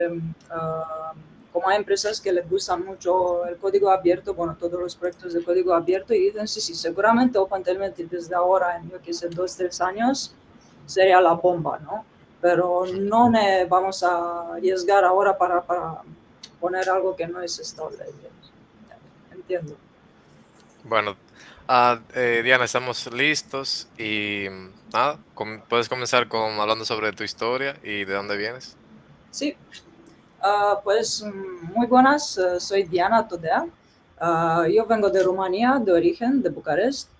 uh, como hay empresas que les gusta mucho el código abierto, bueno, todos los proyectos de código abierto, y dicen, sí, seguramente OpenTelemetry desde ahora, en yo que sé, 2-3 años, sería la bomba, ¿no? Pero no vamos a arriesgar ahora para poner algo que no es estable. Entiendo. Bueno, Diana, estamos listos y nada, puedes comenzar con hablando sobre tu historia y de dónde vienes. Sí, pues muy buenas, soy Diana Todea. Yo vengo de Rumanía, de origen, de Bucarest.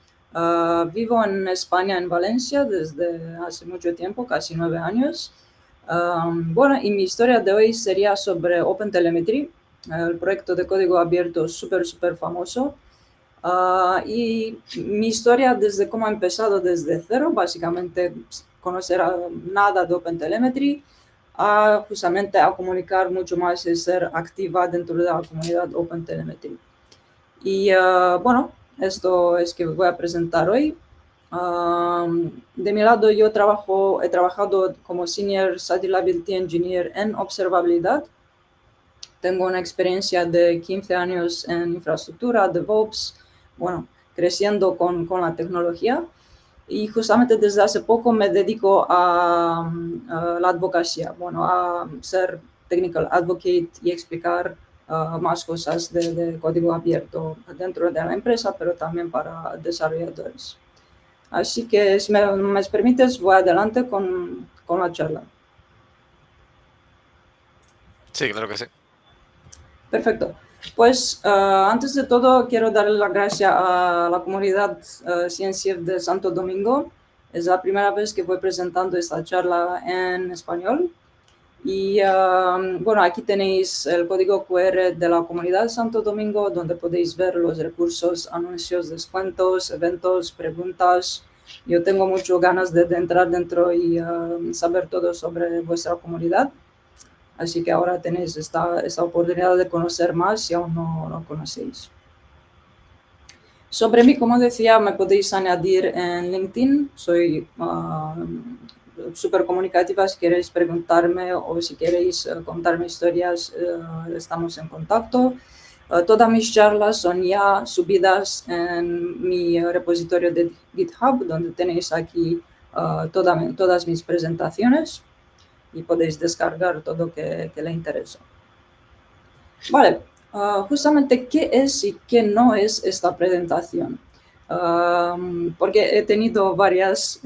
Vivo en España, en Valencia, desde hace mucho tiempo, casi 9 años. Bueno, y mi historia de hoy sería sobre OpenTelemetry, el proyecto de código abierto súper famoso. Y mi historia desde cómo ha empezado desde cero, básicamente conocer nada de OpenTelemetry, justamente a comunicar mucho más y ser activa dentro de la comunidad OpenTelemetry. Y bueno, esto es que voy a presentar hoy. De mi lado, yo he trabajado como Senior Site Engineer en observabilidad. Tengo una experiencia de 15 años en infraestructura, DevOps, bueno, creciendo con la tecnología. Y justamente desde hace poco me dedico a la advocacia, bueno, a ser technical advocate y explicar más cosas de código abierto dentro de la empresa, pero también para desarrolladores. Así que si me permites, voy adelante con la charla. Sí, claro que sí. Perfecto. Pues antes de todo quiero darle las gracias a la comunidad CNCF de Santo Domingo. Es la primera vez que voy presentando esta charla en español. Y bueno, aquí tenéis el código QR de la comunidad de Santo Domingo, donde podéis ver los recursos, anuncios, descuentos, eventos, preguntas. Yo tengo muchas ganas de entrar dentro y saber todo sobre vuestra comunidad. Así que ahora tenéis esta oportunidad de conocer más si aún no lo conocéis. Sobre mí, como decía, me podéis añadir en LinkedIn. Soy súper comunicativa. Si queréis preguntarme o si queréis contarme historias, estamos en contacto. Todas mis charlas son ya subidas en mi repositorio de GitHub, donde tenéis aquí todas mis presentaciones y podéis descargar todo lo que le interesa. Vale, justamente qué es y qué no es esta presentación. Porque he tenido varias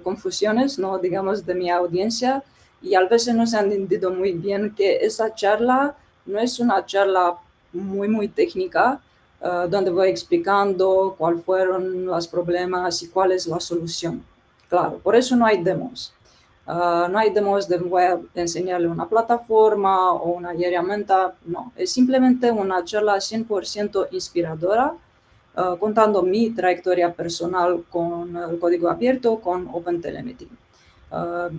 confusiones, ¿no? Digamos, de mi audiencia y a veces no se han entendido muy bien que esa charla no es una charla muy técnica, donde voy explicando cuáles fueron los problemas y cuál es la solución. Claro, por eso no hay demos. No hay demos de voy a enseñarle una plataforma o una herramienta, no, es simplemente una charla 100% inspiradora, contando mi trayectoria personal con el código abierto, con OpenTelemetry.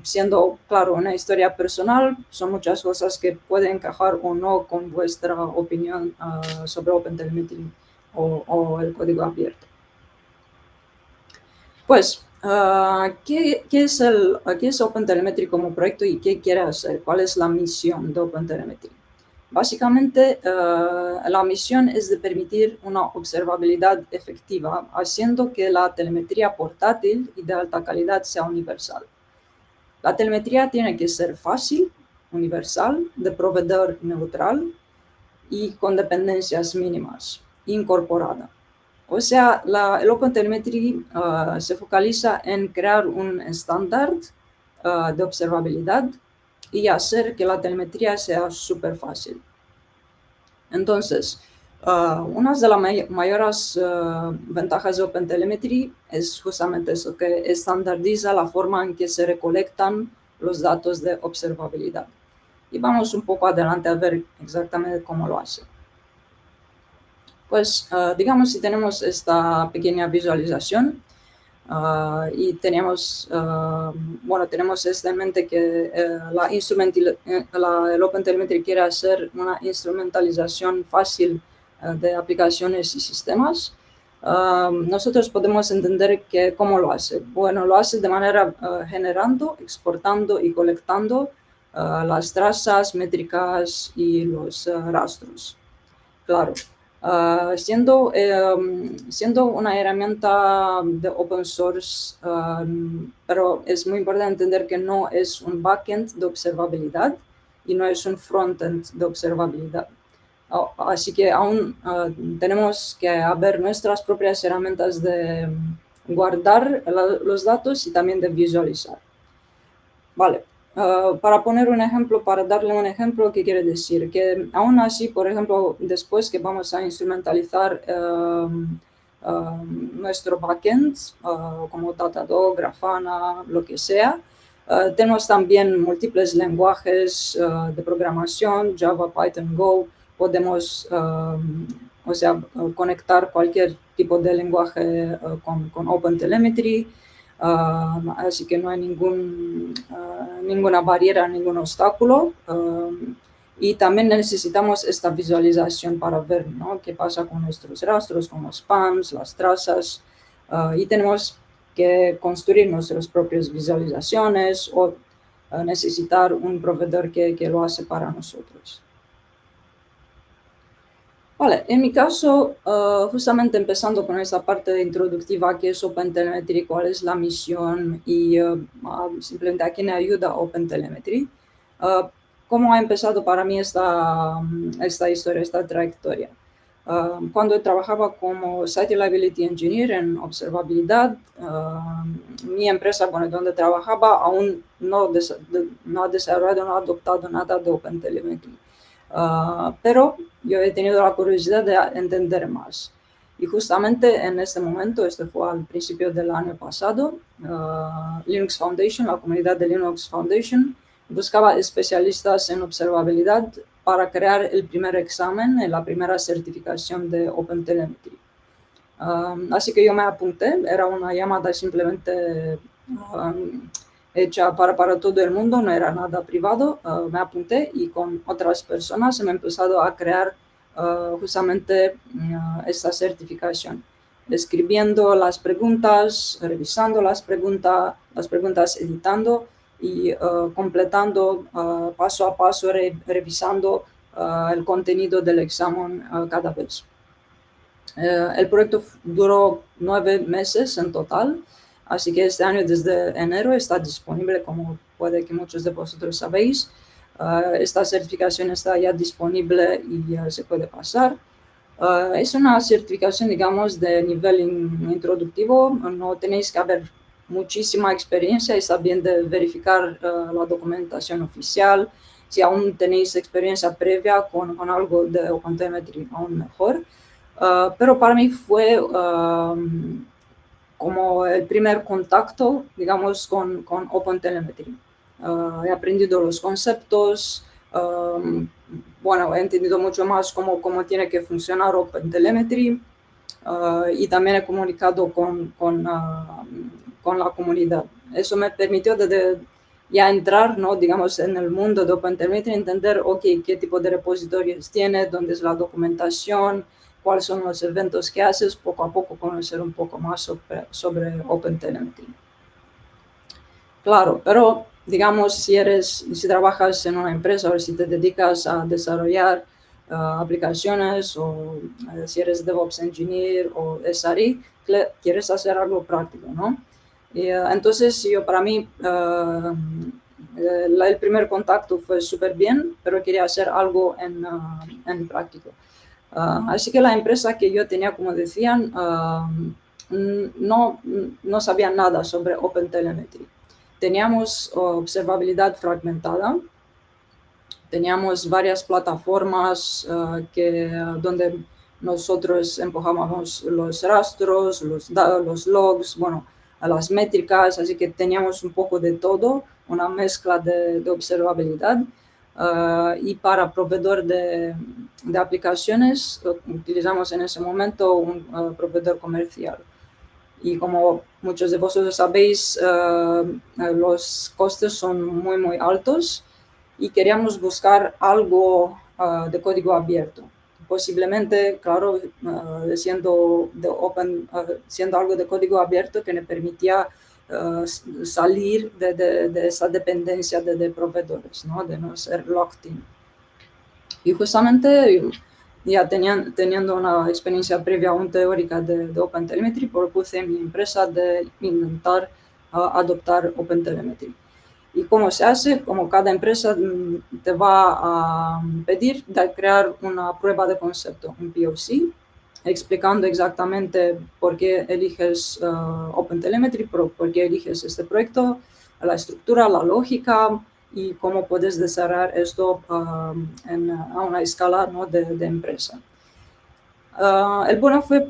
Siendo, claro, una historia personal, son muchas cosas que pueden encajar o no con vuestra opinión sobre OpenTelemetry o el código abierto. Pues, ¿qué es OpenTelemetry como proyecto y qué quiere hacer? ¿Cuál es la misión de OpenTelemetry? Básicamente, la misión es de permitir una observabilidad efectiva, haciendo que la telemetría portátil y de alta calidad sea universal. La telemetría tiene que ser fácil, universal, de proveedor neutral y con dependencias mínimas, incorporada. O sea, el OpenTelemetry se focaliza en crear un estándar de observabilidad y hacer que la telemetría sea súper fácil. Entonces, una de las mayores ventajas de OpenTelemetry es justamente eso, que estandariza la forma en que se recolectan los datos de observabilidad. Y vamos un poco adelante a ver exactamente cómo lo hace. Pues digamos si tenemos esta pequeña visualización y tenemos esto en mente que el OpenTelemetry quiere hacer una instrumentalización fácil de aplicaciones y sistemas. Nosotros podemos entender cómo lo hace. Bueno, lo hace de manera generando, exportando y colectando las trazas, métricas y los rastros. Claro, siendo una herramienta de open source, pero es muy importante entender que no es un backend de observabilidad y no es un frontend de observabilidad. Así que aún tenemos que haber nuestras propias herramientas de guardar los datos y también de visualizar. Vale. Para poner un ejemplo, para darle un ejemplo, ¿qué quiere decir? Que aún así, por ejemplo, después que vamos a instrumentalizar nuestro backend, como Datadog, Grafana, lo que sea, tenemos también múltiples lenguajes de programación, Java, Python, Go. Podemos, conectar cualquier tipo de lenguaje con OpenTelemetry. Así que no hay ninguna barrera, ningún obstáculo. Y también necesitamos esta visualización para ver, ¿no?, qué pasa con nuestros rastros, con los spams, las trazas. Y tenemos que construir nuestras propias visualizaciones o necesitar un proveedor que lo hace para nosotros. Vale, en mi caso, justamente empezando con esa parte introductiva, que es OpenTelemetry, cuál es la misión y simplemente a quién ayuda OpenTelemetry, cómo ha empezado para mí esta historia, esta trayectoria. Cuando trabajaba como Site Reliability Engineer en observabilidad, mi empresa, donde trabajaba, aún no ha desarrollado, no ha adoptado nada de OpenTelemetry. Pero yo he tenido la curiosidad de entender más. Y justamente en este momento, este fue al principio del año pasado, Linux Foundation, la comunidad de Linux Foundation, buscaba especialistas en observabilidad para crear el primer examen, la primera certificación de OpenTelemetry. Así que yo me apunté, era una llamada simplemente hecha para todo el mundo, no era nada privado. Me apunté y con otras personas he empezado a crear justamente esta certificación, escribiendo las preguntas, revisando las preguntas, editando y completando paso a paso, revisando el contenido del examen cada vez. El proyecto duró 9 meses en total, así que este año desde enero está disponible, como puede que muchos de vosotros sabéis. Esta certificación está ya disponible y se puede pasar. Es una certificación, digamos, de nivel introductivo. No tenéis que haber muchísima experiencia, está bien de verificar la documentación oficial. Si aún tenéis experiencia previa con algo de OpenTelemetry, aún mejor. Pero para mí fue como el primer contacto, digamos, con OpenTelemetry. He aprendido los conceptos, he entendido mucho más cómo tiene que funcionar OpenTelemetry, y también he comunicado con la comunidad. Eso me permitió ya entrar, ¿no?, digamos, en el mundo de OpenTelemetry, entender, qué tipo de repositorios tiene, dónde es la documentación, cuáles son los eventos que haces, poco a poco conocer un poco más sobre OpenTelemetry. Claro, pero digamos, si trabajas en una empresa o si te dedicas a desarrollar aplicaciones, o si eres DevOps Engineer o SRE, quieres hacer algo práctico, ¿no? Y, entonces, para mí, el primer contacto fue súper bien, pero quería hacer algo en práctico. Así que la empresa que yo tenía, como decían, no sabía nada sobre OpenTelemetry. Teníamos observabilidad fragmentada, teníamos varias plataformas donde nosotros empujábamos los rastros, los logs, las métricas, así que teníamos un poco de todo, una mezcla de observabilidad. Y para proveedor de aplicaciones utilizamos en ese momento un proveedor comercial. Y como muchos de vosotros sabéis, los costes son muy, muy altos y queríamos buscar algo de código abierto. Posiblemente, claro, siendo algo de código abierto que me permitía salir de esa dependencia de proveedores, ¿no? De no ser locked in. Y justamente ya teniendo una experiencia previa aún teórica de OpenTelemetry, propuse en mi empresa de intentar adoptar OpenTelemetry. ¿Y cómo se hace? Como cada empresa te va a pedir de crear una prueba de concepto, un POC, explicando exactamente por qué eliges OpenTelemetry, por qué eliges este proyecto, la estructura, la lógica y cómo puedes desarrollar esto a una escala, ¿no? de empresa. El bueno fue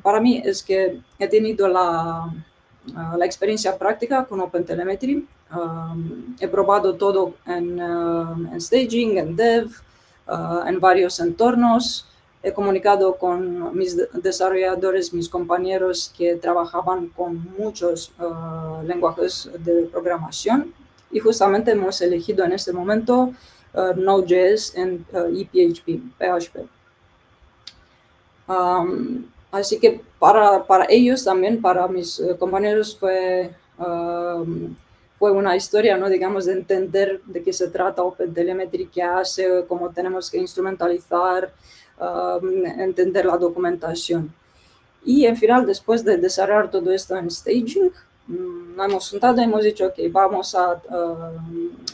para mí es que he tenido la experiencia práctica con OpenTelemetry. He probado todo en staging, en dev, en varios entornos. He comunicado con mis desarrolladores, mis compañeros que trabajaban con muchos lenguajes de programación y justamente hemos elegido en este momento Node.js y PHP. Así que para ellos también, para mis compañeros fue una historia, ¿no? Digamos, de entender de qué se trata OpenTelemetry, qué hace, cómo tenemos que instrumentalizar, entender la documentación. Y en final, después de desarrollar todo esto en staging, nos hemos juntado y hemos dicho que vamos a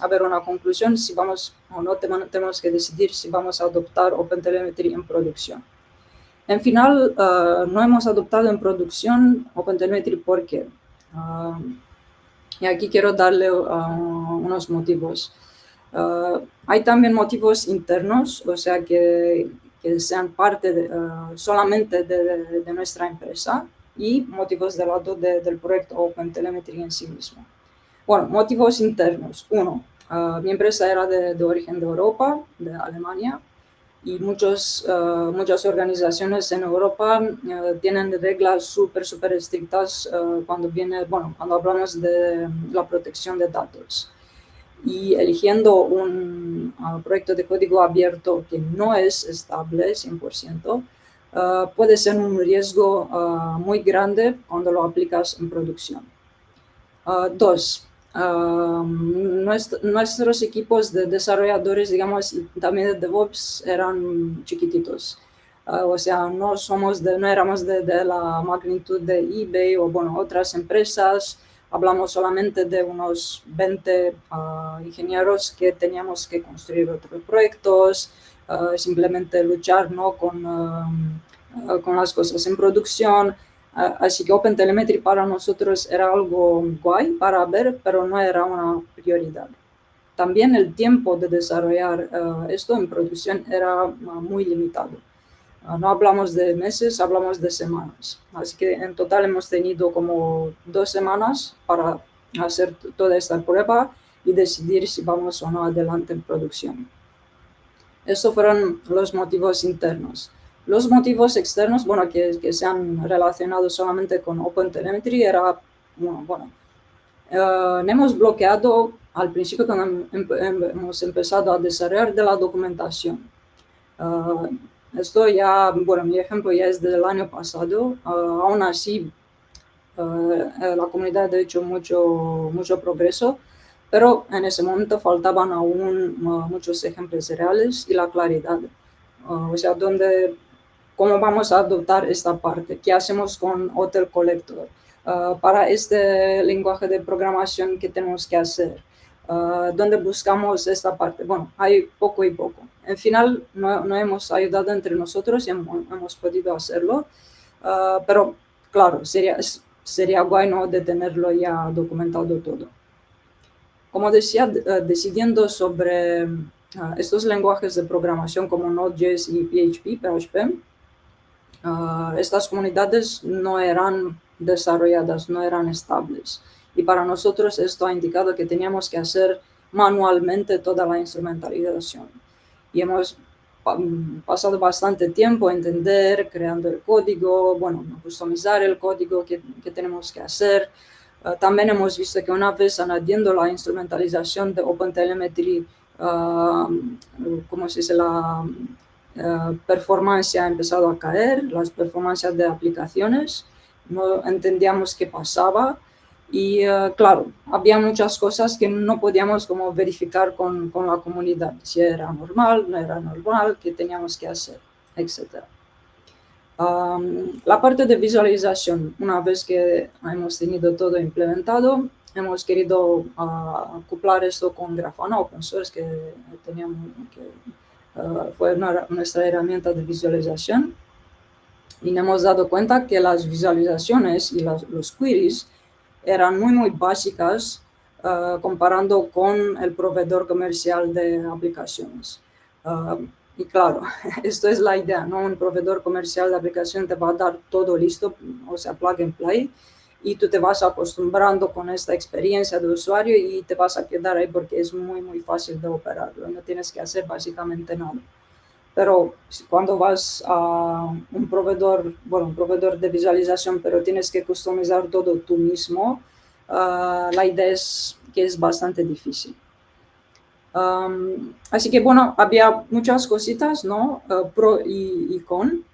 ver una conclusión, si vamos o no tenemos que decidir si vamos a adoptar OpenTelemetry en producción. En final, no hemos adoptado en producción OpenTelemetry porque, y aquí quiero darle unos motivos. Hay también motivos internos, o sea, que sean parte solamente de nuestra empresa y motivos del lado del proyecto OpenTelemetry en sí mismo. Bueno, motivos internos. Uno, mi empresa era de origen de Europa, de Alemania, y muchas organizaciones en Europa tienen reglas súper estrictas cuando hablamos de la protección de datos. Y eligiendo un proyecto de código abierto que no es estable 100%, puede ser un riesgo muy grande cuando lo aplicas en producción. Dos, nuestros equipos de desarrolladores, digamos, y también de DevOps eran chiquititos. O sea, no éramos de la magnitud de eBay o, otras empresas. Hablamos solamente de unos 20 ingenieros que teníamos que construir otros proyectos, simplemente luchar, ¿no? con las cosas en producción. Así que OpenTelemetry para nosotros era algo guay para ver, pero no era una prioridad. También el tiempo de desarrollar esto en producción era muy limitado. No hablamos de meses, hablamos de semanas. Así que en total hemos tenido como 2 semanas para hacer toda esta prueba y decidir si vamos o no adelante en producción. Estos fueron los motivos internos. Los motivos externos, que se han relacionado solamente con OpenTelemetry era, hemos bloqueado al principio cuando hemos empezado a desarrollar de la documentación. Esto ya, mi ejemplo ya es del año pasado. Aún así, la comunidad ha hecho mucho progreso, pero en ese momento faltaban aún muchos ejemplos reales y la claridad. O sea, cómo vamos a adoptar esta parte, qué hacemos con Hotel Collector, para este lenguaje de programación que tenemos que hacer, dónde buscamos esta parte. Hay poco y poco. En final, no hemos ayudado entre nosotros y hemos podido hacerlo, pero claro, sería guay, ¿no? De tenerlo ya documentado todo. Como decía, decidiendo sobre estos lenguajes de programación como Node.js y PHP, estas comunidades no eran desarrolladas, no eran estables. Y para nosotros esto ha indicado que teníamos que hacer manualmente toda la instrumentalización. Y hemos pasado bastante tiempo entender, creando el código, customizar el código que tenemos que hacer. También hemos visto que una vez añadiendo la instrumentalización de OpenTelemetry, la performance ha empezado a caer, las performances de aplicaciones, no entendíamos qué pasaba Y claro, había muchas cosas que no podíamos como verificar con la comunidad, si era normal, no era normal, qué teníamos que hacer, etc. La parte de visualización, una vez que hemos tenido todo implementado, hemos querido acoplar esto con Grafana Open Source, que teníamos, que fue nuestra herramienta de visualización. Y nos hemos dado cuenta que las visualizaciones y los queries eran muy básicas comparando con el proveedor comercial de aplicaciones. Y claro, esto es la idea, ¿no? Un proveedor comercial de aplicación te va a dar todo listo, o sea, plug and play, y tú te vas acostumbrando con esta experiencia de usuario y te vas a quedar ahí porque es muy fácil de operarlo, no tienes que hacer básicamente nada. Pero cuando vas a un proveedor de visualización, pero tienes que customizar todo tú mismo, la idea es que es bastante difícil. Así que bueno, había muchas cositas, ¿no? Pro y con.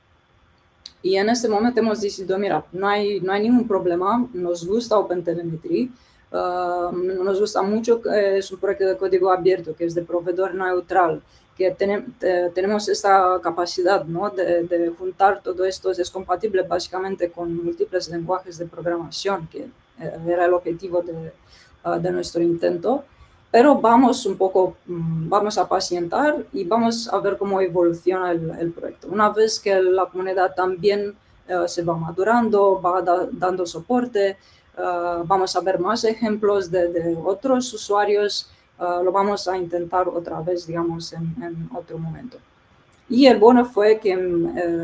Y en este momento hemos decidido, mira, no hay ningún problema, nos gusta OpenTelemetry, nos gusta mucho, es un proyecto de código abierto, que es de proveedor neutral, que tenemos esta capacidad, ¿no? de juntar todo esto, es compatible básicamente con múltiples lenguajes de programación, que era el objetivo de nuestro intento. Pero vamos vamos a pacientar y vamos a ver cómo evoluciona el proyecto. Una vez que la comunidad también se va madurando, va dando soporte, vamos a ver más ejemplos de otros usuarios, lo vamos a intentar otra vez, digamos, en otro momento. Y el bueno fue que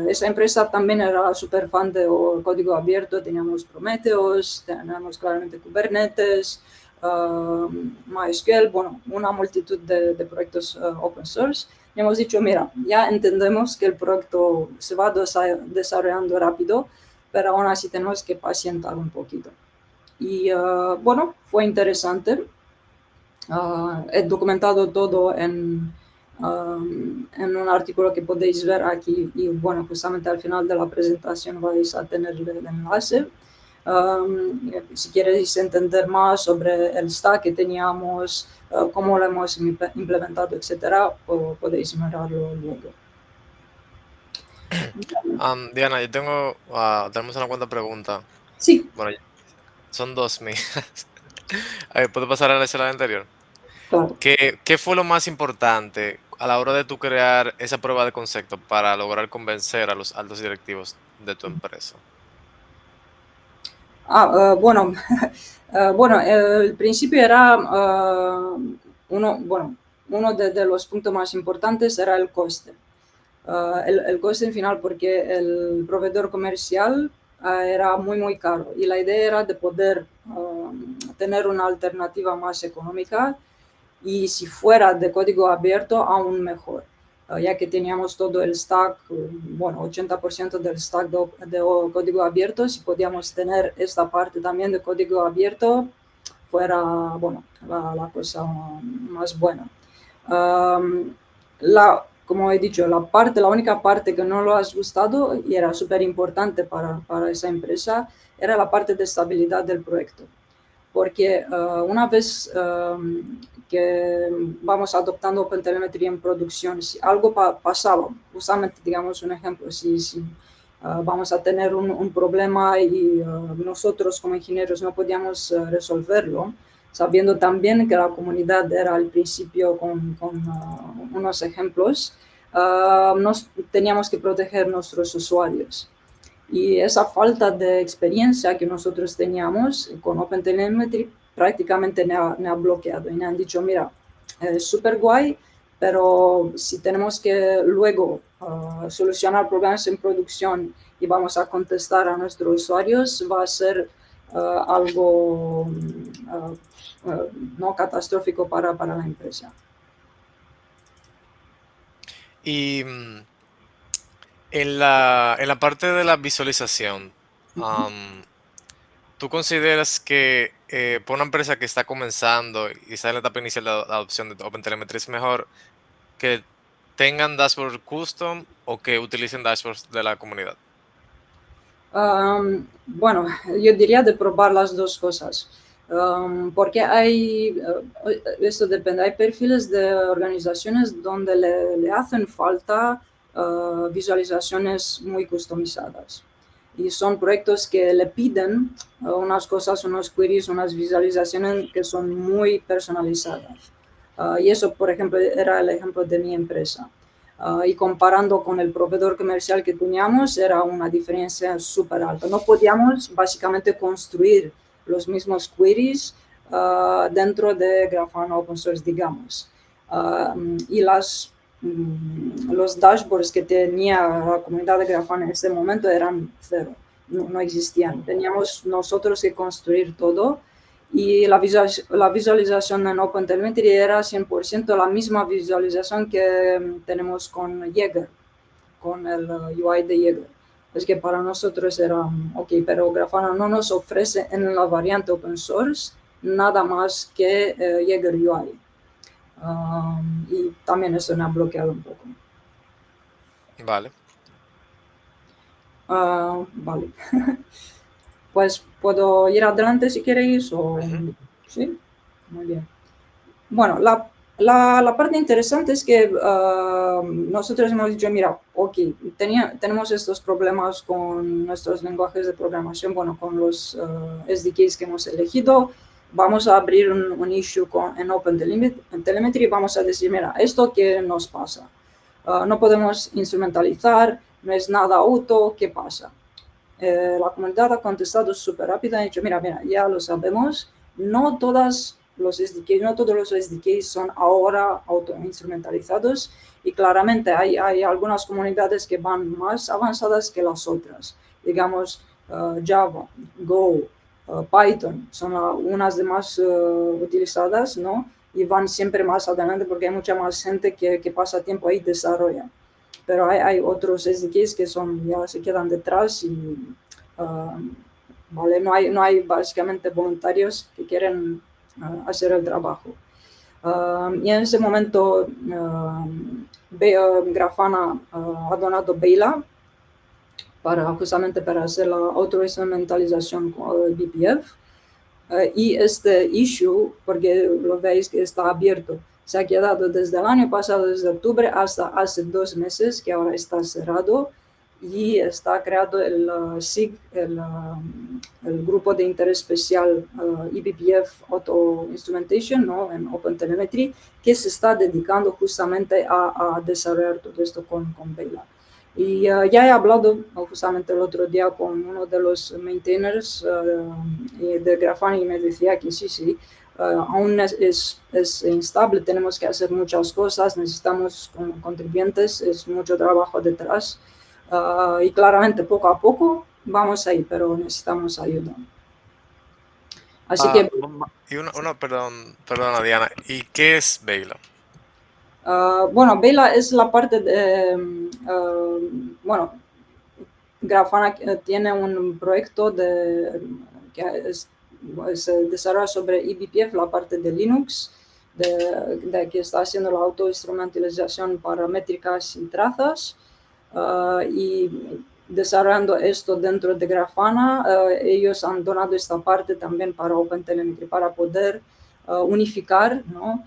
esa empresa también era súper fan de código abierto, teníamos Prometheus, teníamos claramente Kubernetes, MySQL, bueno, una multitud de proyectos open source. Y hemos dicho, mira, ya entendemos que el proyecto se va desarrollando rápido, pero aún así tenemos que pacientar un poquito. Y bueno, fue interesante. He documentado todo en un artículo que podéis ver aquí y bueno, justamente al final de la presentación vais a tener el enlace. Si queréis entender más sobre el stack que teníamos, cómo lo hemos implementado, etcétera, podéis mirarlo luego. Diana, yo tenemos una cuanta pregunta. Sí. Bueno, son dos mías. ¿Puedo pasar a la escena anterior? Claro. ¿Qué fue lo más importante a la hora de tú crear esa prueba de concepto para lograr convencer a los altos directivos de tu empresa? Bueno, bueno, el principio era uno de los puntos más importantes era el coste. El coste final porque el proveedor comercial era muy caro y la idea era de poder tener una alternativa más económica y si fuera de código abierto aún mejor, ya que teníamos todo el stack, bueno, 80% del stack de código abierto, si podíamos tener esta parte también de código abierto, fuera, bueno, la cosa más buena. Como he dicho, la única parte que no lo has gustado y era súper importante para esa empresa era la parte de estabilidad del proyecto. Porque una vez que vamos adoptando OpenTelemetry en producción, si algo pasaba, justamente digamos un ejemplo, si vamos a tener un problema y nosotros como ingenieros no podíamos resolverlo, sabiendo también que la comunidad era al principio con unos ejemplos, teníamos que proteger nuestros usuarios. Y esa falta de experiencia que nosotros teníamos con OpenTelemetry prácticamente me ha bloqueado y me han dicho, mira, es súper guay, pero si tenemos que luego solucionar problemas en producción y vamos a contestar a nuestros usuarios, va a ser algo no catastrófico para la empresa. Y en la parte de la visualización, ¿tú consideras que para una empresa que está comenzando y está en la etapa inicial de adopción de OpenTelemetry es mejor que tengan dashboard custom o que utilicen dashboards de la comunidad? Bueno, yo diría de probar las dos cosas. Porque esto depende, hay perfiles de organizaciones donde le hacen falta visualizaciones muy customizadas. Y son proyectos que le piden unas cosas, unos queries, unas visualizaciones que son muy personalizadas. Y eso, por ejemplo, era el ejemplo de mi empresa. Y comparando con el proveedor comercial que teníamos, era una diferencia súper alta. No podíamos básicamente construir los mismos queries dentro de Grafana Open Source, digamos. Y los dashboards que tenía la comunidad de Grafana en ese momento eran cero, no existían. Teníamos nosotros que construir todo y la visualización en OpenTelemetry era 100% la misma visualización que tenemos con Jaeger, con el UI de Jaeger. Es que para nosotros era, ok, pero Grafana no nos ofrece en la variante open source nada más que Jaeger UI. Y también eso me ha bloqueado un poco. Vale. Vale. Pues puedo ir adelante si queréis o... Sí, muy bien. Bueno, la parte interesante es que nosotros hemos dicho, mira, ok, tenemos estos problemas con nuestros lenguajes de programación, bueno, con los SDKs que hemos elegido, vamos a abrir un issue en OpenTelemetry y vamos a decir, mira, esto que nos pasa, no podemos instrumentalizar, no es nada auto, ¿qué pasa? La comunidad ha contestado súper rápido, ha dicho, mira, ya lo sabemos, no todos los SDKs son ahora auto-instrumentalizados y claramente hay algunas comunidades que van más avanzadas que las otras. Digamos, Java, Go, Python son unas de más utilizadas, ¿no? Y van siempre más adelante porque hay mucha más gente que pasa tiempo ahí y desarrolla. Pero hay otros SDKs que ya se quedan detrás y ¿vale? No hay básicamente voluntarios que quieren hacer el trabajo. Y en ese momento Grafana ha donado Bela justamente para hacer la autoinstrumentalización con el BPF. Y este issue, porque lo veis que está abierto, se ha quedado desde el año pasado, desde octubre hasta hace 2 meses, que ahora está cerrado, y está creado el SIG, el grupo de interés especial eBPF Auto Instrumentation, ¿no? En OpenTelemetry, que se está dedicando justamente a desarrollar todo esto con Bela. Y ya he hablado justamente el otro día con uno de los maintainers de Grafana y me decía que sí, aún es instable, tenemos que hacer muchas cosas, necesitamos contribuyentes, es mucho trabajo detrás y claramente poco a poco vamos ahí, pero necesitamos ayuda. Así que... Y perdona Diana, ¿y qué es Bela? Bueno, Bela es la parte de, bueno, Grafana tiene un proyecto que se desarrolla sobre eBPF, la parte de Linux, de que está haciendo la autoinstrumentalización para métricas y trazas, y desarrollando esto dentro de Grafana, ellos han donado esta parte también para OpenTelemetry, para poder unificar, ¿no?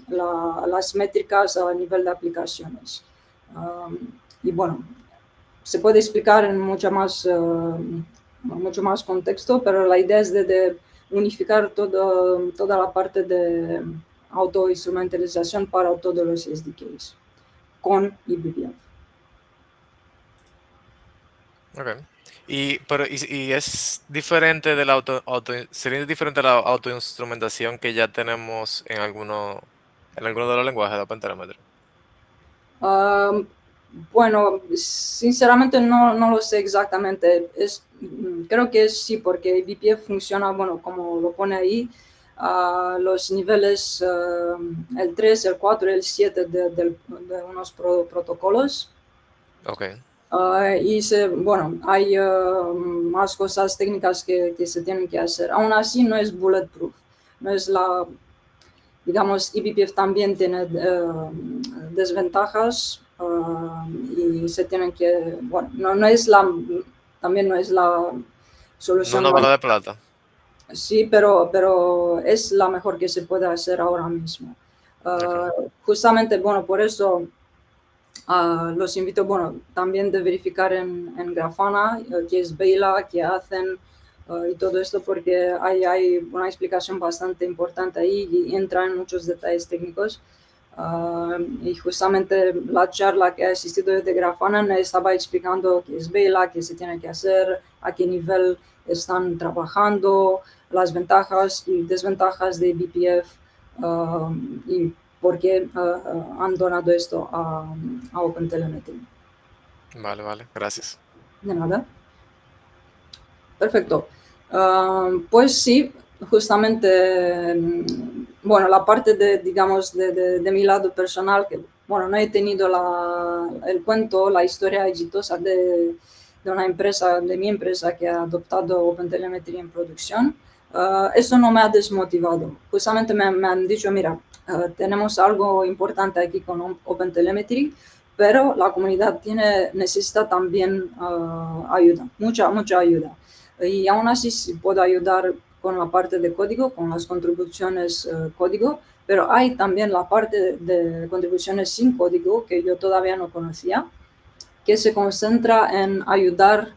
Las métricas a nivel de aplicaciones. Y bueno, se puede explicar en mucho más contexto, pero la idea es de unificar toda la parte de autoinstrumentalización para todos los SDKs con eBPF. Okay. Y es diferente de la sería diferente la autoinstrumentación que ya tenemos en alguno de los lenguajes de OpenTelemetry. Bueno, sinceramente no lo sé exactamente. Creo que sí, porque eBPF funciona, bueno, como lo pone ahí, los niveles el 3, el 4 y el 7 de unos protocolos. Okay. Y bueno, hay más cosas técnicas que se tienen que hacer. Aún así, no es bulletproof. No es digamos, eBPF también tiene desventajas y se tienen que, bueno, también no es la solución. No una bala de plata. Sí, pero es la mejor que se puede hacer ahora mismo. Justamente, bueno, por eso los invito, bueno, también de verificar en Grafana qué es Bela, qué hacen y todo esto, porque hay una explicación bastante importante ahí y entra en muchos detalles técnicos. Y justamente la charla que ha asistido desde Grafana me estaba explicando qué es Bela, qué se tiene que hacer, a qué nivel están trabajando, las ventajas y desventajas de BPF y por qué han donado esto a OpenTelemetry. Vale, gracias. De nada. Perfecto. Pues sí, justamente, bueno, la parte de, digamos, de mi lado personal, que, bueno, no he tenido el cuento, la historia exitosa de una empresa, de mi empresa que ha adoptado OpenTelemetry en producción. Eso no me ha desmotivado. Justamente me han dicho, mira, tenemos algo importante aquí con OpenTelemetry, pero la comunidad necesita también ayuda, mucha ayuda. Y aún así puedo ayudar con la parte de código, con las contribuciones código, pero hay también la parte de contribuciones sin código que yo todavía no conocía, que se concentra en ayudar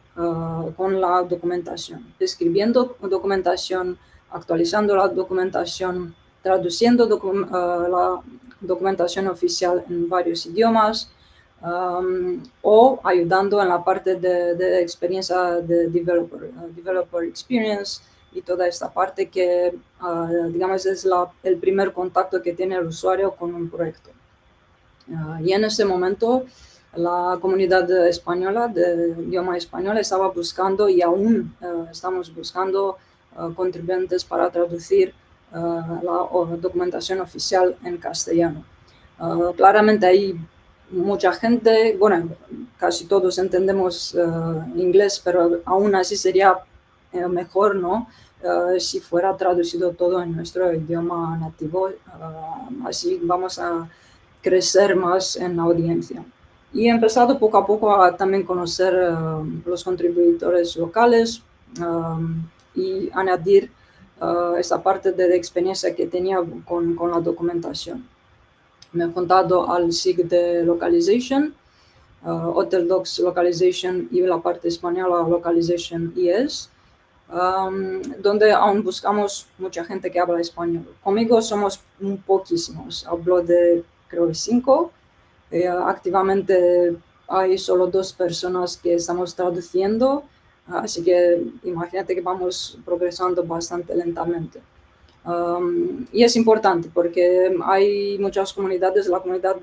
con la documentación, escribiendo documentación, actualizando la documentación, traduciendo la documentación oficial en varios idiomas, o ayudando en la parte de experiencia de developer experience y toda esta parte que, digamos, es el primer contacto que tiene el usuario con un proyecto. Y en ese momento la comunidad española de idioma español estaba buscando y aún estamos buscando contribuyentes para traducir la documentación oficial en castellano. Claramente hay mucha gente, bueno, casi todos entendemos inglés, pero aún así sería mejor, ¿no? Si fuera traducido todo en nuestro idioma nativo, así vamos a crecer más en la audiencia. Y he empezado poco a poco a también conocer los contribuyentes locales y añadir esa parte de experiencia que tenía con la documentación. Me he juntado al SIG de Localization, Hotel Docs Localization y la parte española Localization IS, donde aún buscamos mucha gente que habla español. Conmigo somos poquísimos, hablo de creo que 5. Activamente hay solo 2 personas que estamos traduciendo, así que imagínate que vamos progresando bastante lentamente. Y es importante porque hay muchas comunidades, la comunidad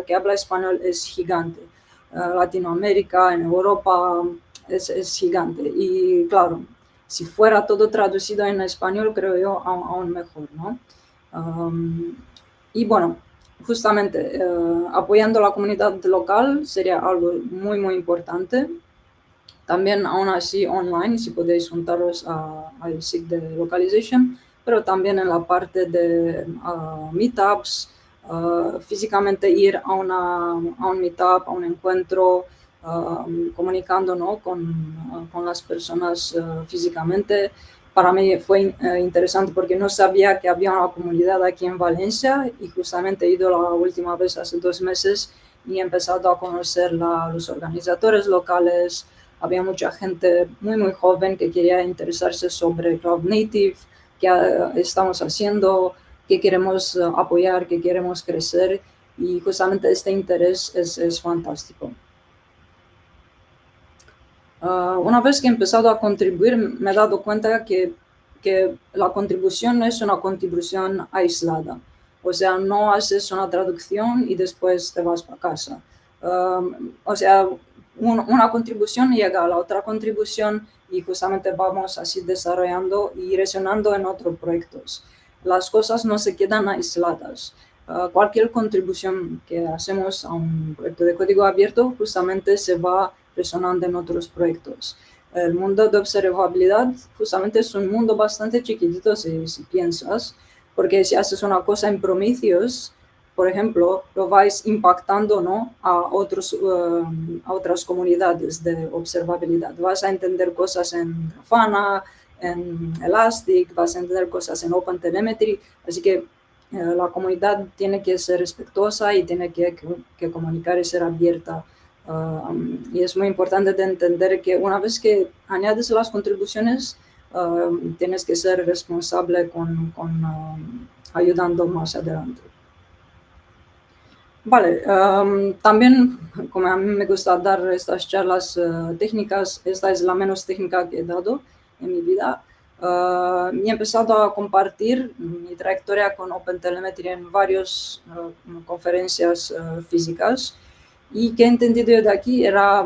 que habla español es gigante. Latinoamérica, en Europa, es gigante. Y claro, si fuera todo traducido en español, creo yo, aún mejor, ¿no? Y bueno, justamente apoyando la comunidad local sería algo muy importante. También aún así online, si podéis juntaros al SIG de Localization, pero también en la parte de meetups, físicamente ir a un meetup, a un encuentro, comunicando, ¿no? con las personas físicamente. Para mí fue interesante porque no sabía que había una comunidad aquí en Valencia y justamente he ido la última vez hace 2 meses y he empezado a conocer los organizadores locales. Había mucha gente muy joven que quería interesarse sobre Cloud Native, qué estamos haciendo, qué queremos apoyar, qué queremos crecer, y justamente este interés es fantástico. Una vez que he empezado a contribuir, me he dado cuenta que la contribución no es una contribución aislada. O sea, no haces una traducción y después te vas para casa. O sea, una contribución llega a la otra contribución y justamente vamos así desarrollando y resonando en otros proyectos. Las cosas no se quedan aisladas. Cualquier contribución que hacemos a un proyecto de código abierto justamente se va resonando en otros proyectos. El mundo de observabilidad justamente es un mundo bastante chiquitito si piensas, porque si haces una cosa en Prometheus, por ejemplo, lo vais impactando, ¿no? a otras comunidades de observabilidad. Vas a entender cosas en Grafana, en Elastic, vas a entender cosas en OpenTelemetry, así que la comunidad tiene que ser respetuosa y tiene que comunicar y ser abierta. Y es muy importante de entender que una vez que añades las contribuciones, tienes que ser responsable con ayudando más adelante. Vale, también como a mí me gusta dar estas charlas técnicas, esta es la menos técnica que he dado en mi vida. Y he empezado a compartir mi trayectoria con OpenTelemetry en varias conferencias físicas, y que he entendido de aquí era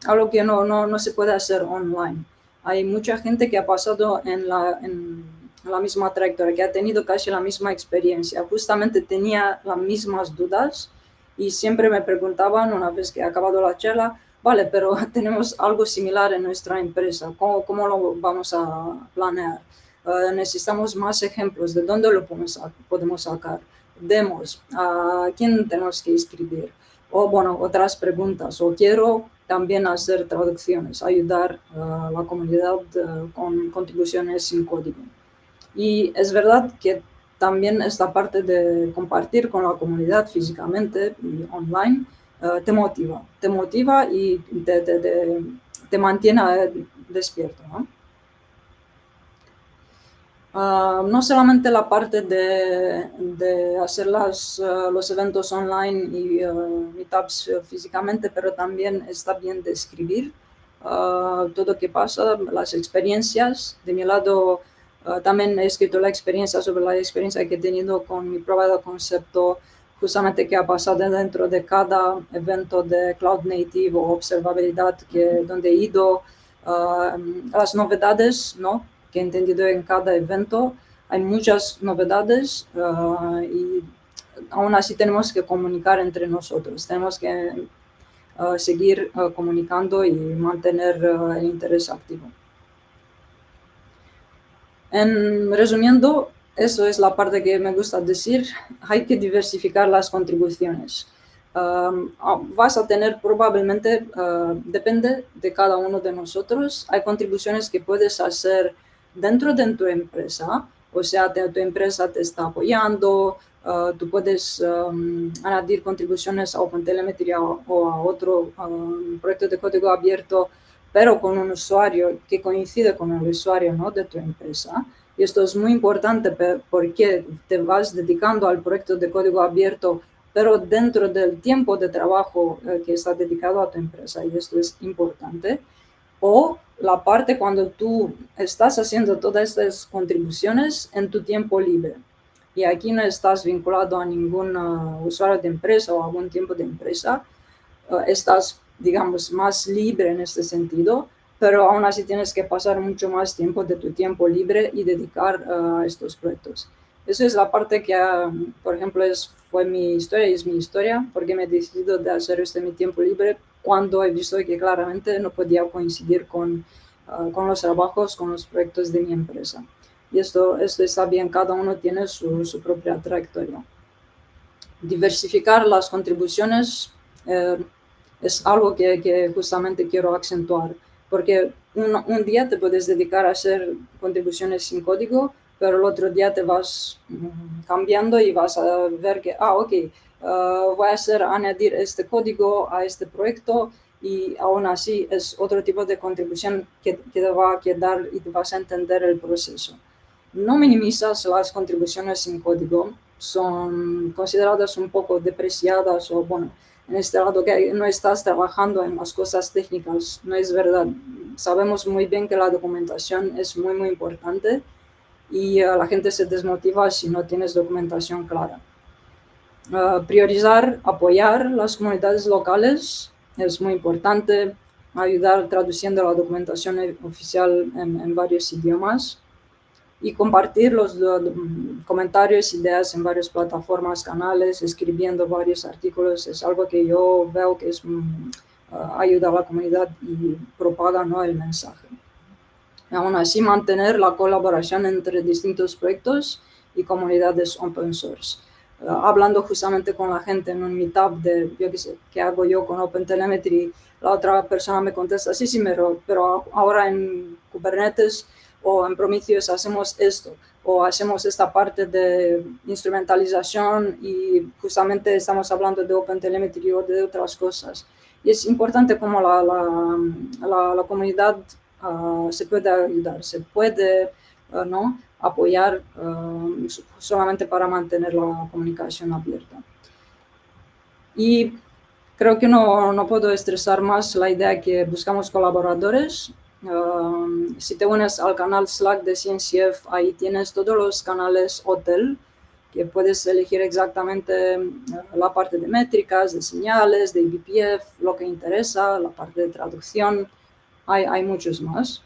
algo que no se puede hacer online. Hay mucha gente que ha pasado en la misma trayectoria, que ha tenido casi la misma experiencia, justamente tenía las mismas dudas y siempre me preguntaban una vez que ha acabado la charla, vale, pero tenemos algo similar en nuestra empresa, ¿cómo lo vamos a planear? Necesitamos más ejemplos, ¿de dónde lo podemos sacar? Demos, ¿a quién tenemos que escribir? O bueno, otras preguntas, o quiero también hacer traducciones, ayudar a la comunidad con contribuciones sin código. Y es verdad que también esta parte de compartir con la comunidad físicamente y online te motiva y te mantiene despierto, ¿no? No solamente la parte de hacer los eventos online y meetups físicamente, pero también está bien de escribir todo lo que pasa, las experiencias. De mi lado, también he escrito la experiencia sobre la experiencia que he tenido con mi prueba de concepto, justamente que ha pasado dentro de cada evento de Cloud Native o observabilidad donde he ido, las novedades, ¿no?, que he entendido en cada evento. Hay muchas novedades y aún así tenemos que comunicar entre nosotros, tenemos que seguir comunicando y mantener el interés activo. Resumiendo, eso es la parte que me gusta decir, hay que diversificar las contribuciones. Vas a tener probablemente, depende de cada uno de nosotros, hay contribuciones que puedes hacer dentro de tu empresa, o sea, tu empresa te está apoyando, tú puedes añadir contribuciones a OpenTelemetry o a otro proyecto de código abierto, pero con un usuario que coincide con el usuario, ¿no?, de tu empresa. Y esto es muy importante porque te vas dedicando al proyecto de código abierto, pero dentro del tiempo de trabajo que está dedicado a tu empresa, y esto es importante. O la parte cuando tú estás haciendo todas estas contribuciones en tu tiempo libre. Y aquí no estás vinculado a ningún usuario de empresa o algún tiempo de empresa. Estás, digamos, más libre en este sentido, pero aún así tienes que pasar mucho más tiempo de tu tiempo libre y dedicar a estos proyectos. Esa es la parte que, por ejemplo, fue mi historia y es mi historia, porque me he decidido de hacer esto en mi tiempo libre cuando he visto que claramente no podía coincidir con los trabajos, con los proyectos de mi empresa. Y esto está bien, cada uno tiene su propia trayectoria. Diversificar las contribuciones es algo que justamente quiero acentuar, porque un día te puedes dedicar a hacer contribuciones sin código, pero el otro día te vas cambiando y vas a ver que, ok, voy a añadir este código a este proyecto, y aún así es otro tipo de contribución que te va a quedar y te vas a entender el proceso. No minimizas las contribuciones sin código, son consideradas un poco depreciadas o, bueno, en este lado que no estás trabajando en las cosas técnicas. No es verdad. Sabemos muy bien que la documentación es muy, muy importante y la gente se desmotiva si no tienes documentación clara. Priorizar, apoyar las comunidades locales es muy importante. Ayudar traduciendo la documentación oficial en varios idiomas. Y compartir los comentarios, ideas en varias plataformas, canales, escribiendo varios artículos, es algo que yo veo que ayuda a la comunidad y propaga, ¿no?, el mensaje. Y aún así, mantener la colaboración entre distintos proyectos y comunidades open source. hablando justamente con la gente en un meetup de, yo qué sé, ¿qué hago yo con OpenTelemetry? La otra persona me contesta, sí, pero ahora en Kubernetes o en Prometheus hacemos esto, o hacemos esta parte de instrumentalización y justamente estamos hablando de OpenTelemetry o de otras cosas. Y es importante como la comunidad se puede ayudar, se puede ¿no? apoyar solamente para mantener la comunicación abierta. Y creo que no puedo estresar más la idea que buscamos colaboradores. Si te unes al canal Slack de CNCF, ahí tienes todos los canales hotel, que puedes elegir exactamente la parte de métricas, de señales, de eBPF, lo que interesa, la parte de traducción. Hay muchos más.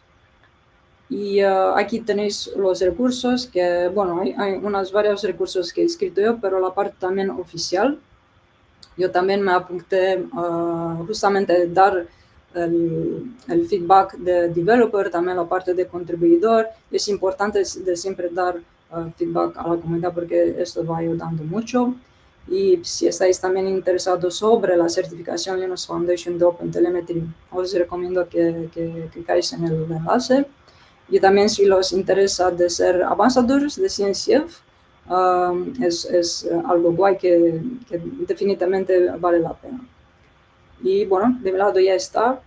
Y aquí tenéis los recursos, que bueno, hay unos varios recursos que he escrito yo, pero la parte también oficial. Yo también me apunté justamente dar el feedback de developer, también la parte de contribuidor. Es importante de siempre dar feedback a la comunidad porque esto va ayudando mucho. Y si estáis también interesados sobre la certificación Linux Foundation de OpenTelemetry, os recomiendo que clicáis en el enlace. Y también si los interesa de ser ambassadors de CNCF, es algo guay que definitivamente vale la pena. Y bueno, de mi lado ya está.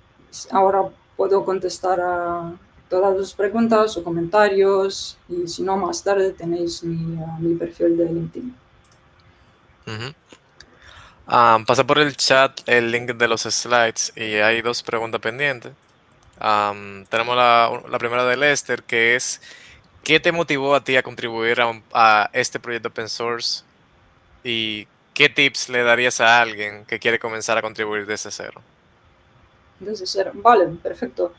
Ahora puedo contestar a todas tus preguntas o comentarios y si no, más tarde tenéis mi perfil de LinkedIn. Pasa por el chat el link de los slides y hay dos preguntas pendientes. Tenemos la primera de Lester, que es, ¿qué te motivó a ti a contribuir a este proyecto open source? ¿Y qué tips le darías a alguien que quiere comenzar a contribuir desde cero? Desde cero. Vale, perfecto.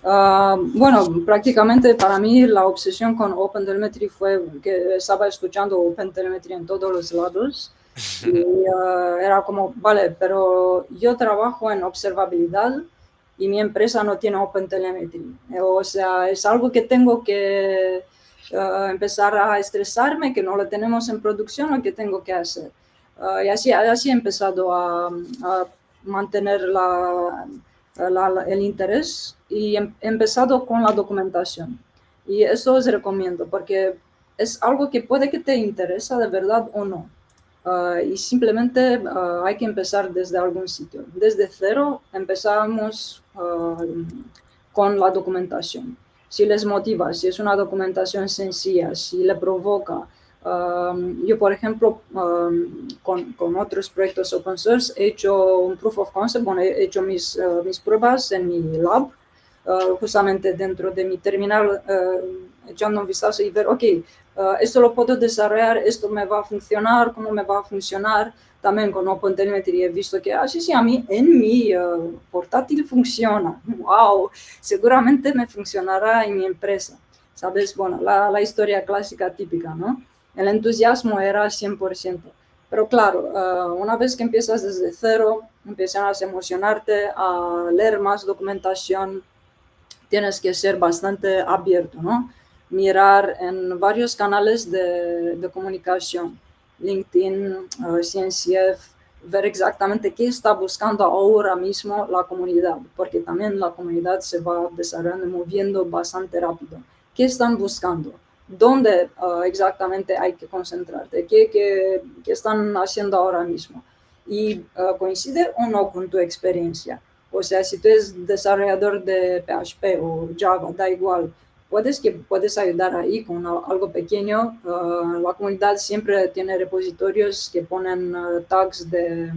Bueno, prácticamente para mí la obsesión con OpenTelemetry fue que estaba escuchando OpenTelemetry en todos los lados y era como, vale, pero yo trabajo en observabilidad y mi empresa no tiene OpenTelemetry. O sea, es algo que tengo que empezar a estresarme, que no lo tenemos en producción, lo que tengo que hacer. Y así he empezado a mantener el interés y he empezado con la documentación. Y eso os recomiendo porque es algo que puede que te interesa de verdad o no. Y simplemente hay que empezar desde algún sitio. Desde cero empezamos con la documentación. Si les motiva, si es una documentación sencilla, si le provoca. Yo, por ejemplo, con otros proyectos open source he hecho un proof of concept, bueno, he hecho mis pruebas en mi lab, justamente dentro de mi terminal, echando un vistazo y ver, ok, esto lo puedo desarrollar, esto me va a funcionar, cómo me va a funcionar. También con OpenTelemetry he visto que, sí, a mí en mi portátil funciona. ¡Wow! Seguramente me funcionará en mi empresa. ¿Sabes? Bueno, la historia clásica típica, ¿no? El entusiasmo era 100%. Pero claro, una vez que empiezas desde cero, empiezas a emocionarte, a leer más documentación, tienes que ser bastante abierto, ¿no? Mirar en varios canales de comunicación, LinkedIn, CNCF, ver exactamente qué está buscando ahora mismo la comunidad, porque también la comunidad se va desarrollando, moviendo bastante rápido. ¿Qué están buscando? ¿Dónde exactamente hay que concentrarte? ¿Qué están haciendo ahora mismo? Y coincide o no con tu experiencia. O sea, si tú eres desarrollador de PHP o Java, da igual, puedes ayudar ahí con algo pequeño. La comunidad siempre tiene repositorios que ponen tags de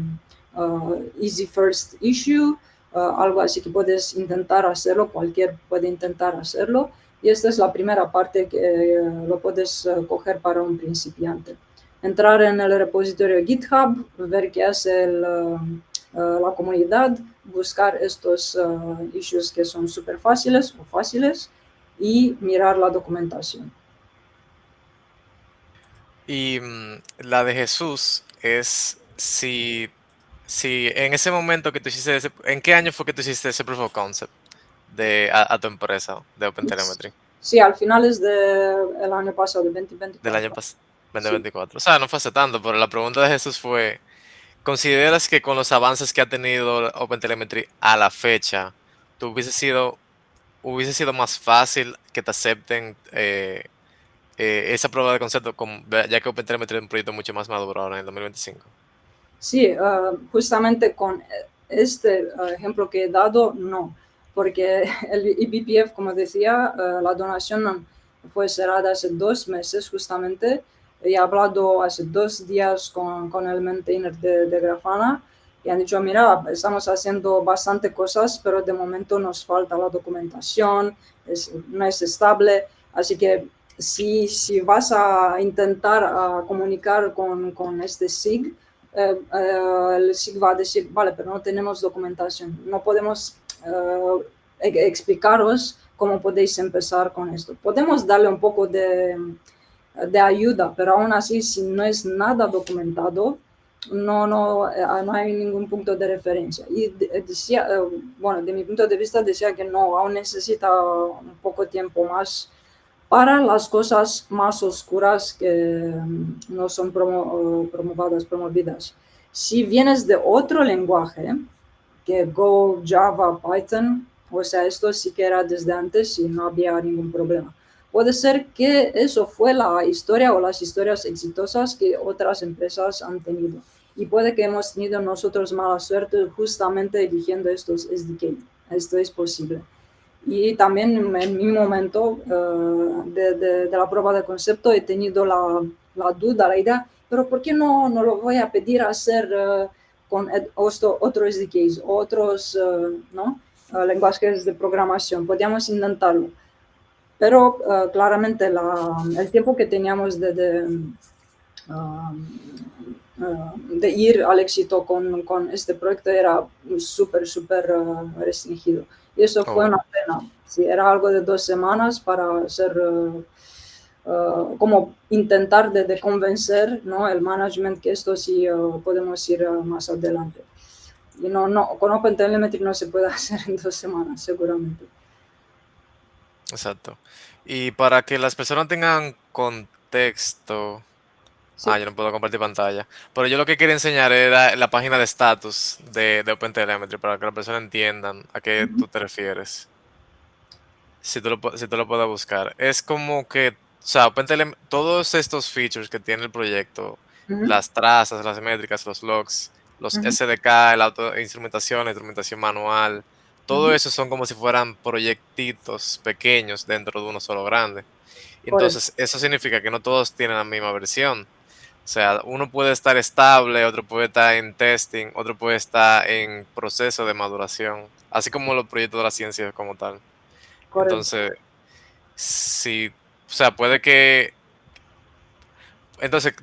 Easy First Issue, algo así que puedes intentar hacerlo, cualquier puede intentar hacerlo. Y esta es la primera parte que lo puedes coger para un principiante. Entrar en el repositorio GitHub, ver qué hace la comunidad, buscar estos issues que son súper fáciles o fáciles y mirar la documentación. Y la de Jesús es si en ese momento que tú hiciste ¿en qué año fue que tú hiciste ese proof of concept a tu empresa de OpenTelemetry? Sí, al finales del año pasado, de Del año 2024. pasado. Sí. 2024. O sea, no fue hace tanto, pero la pregunta de Jesús fue, ¿consideras que con los avances que ha tenido OpenTelemetry a la fecha, tú hubiese sido más fácil que te acepten esa prueba de concepto, ya que OpenTelemetry es un proyecto mucho más maduro ahora en el 2025? Sí, justamente con este ejemplo que he dado, no, porque el eBPF, como decía, la donación fue cerrada hace 2 meses justamente. He hablado hace 2 días con el maintainer de Grafana y han dicho, mira, estamos haciendo bastante cosas, pero de momento nos falta la documentación, no es estable, así que si vas a intentar comunicar con este SIG, el SIG va a decir, vale, pero no tenemos documentación, no podemos explicaros cómo podéis empezar con esto. Podemos darle un poco de ayuda, pero aún así, si no es nada documentado, no hay ningún punto de referencia. Y decía, bueno, de mi punto de vista decía que no, aún necesita un poco tiempo más para las cosas más oscuras que no son promovidas. Si vienes de otro lenguaje, que Go, Java, Python, o sea, esto sí que era desde antes y no había ningún problema. Puede ser que eso fue la historia o las historias exitosas que otras empresas han tenido. Y puede que hemos tenido nosotros mala suerte justamente eligiendo estos SDK. Esto es posible. Y también en mi momento de la prueba de concepto he tenido la duda, la idea, pero ¿por qué no lo voy a pedir a hacer con otros SDKs, otros ¿no? Lenguajes de programación? Podríamos intentarlo. Pero claramente el tiempo que teníamos de ir al éxito con este proyecto era súper, súper restringido. Y eso fue Oh, una pena. Sí, era algo de 2 semanas para hacer, como intentar de convencer, ¿no? El management que esto sí podemos ir más adelante. Y con OpenTelemetry no se puede hacer en 2 semanas, seguramente. exacto. Y para que las personas tengan contexto, Sí. yo no puedo compartir pantalla, pero yo lo que quería enseñar era la página de estatus de OpenTelemetry para que las personas entiendan a qué tú te refieres. Si tú lo puedes buscar. Es como que, o sea, todos estos features que tiene el proyecto, Ujú, las trazas, las métricas, los logs, los ujú, SDK, el auto instrumentación, la instrumentación manual, todo ujú. eso son como si fueran proyectitos pequeños dentro de uno solo grande. Correcto. Entonces, eso significa que no todos tienen la misma versión. O sea, uno puede estar estable, otro puede estar en testing, otro puede estar en proceso de maduración, así como los proyectos de la ciencia como tal. Correcto. Entonces, sí, o sea, puede que, entonces,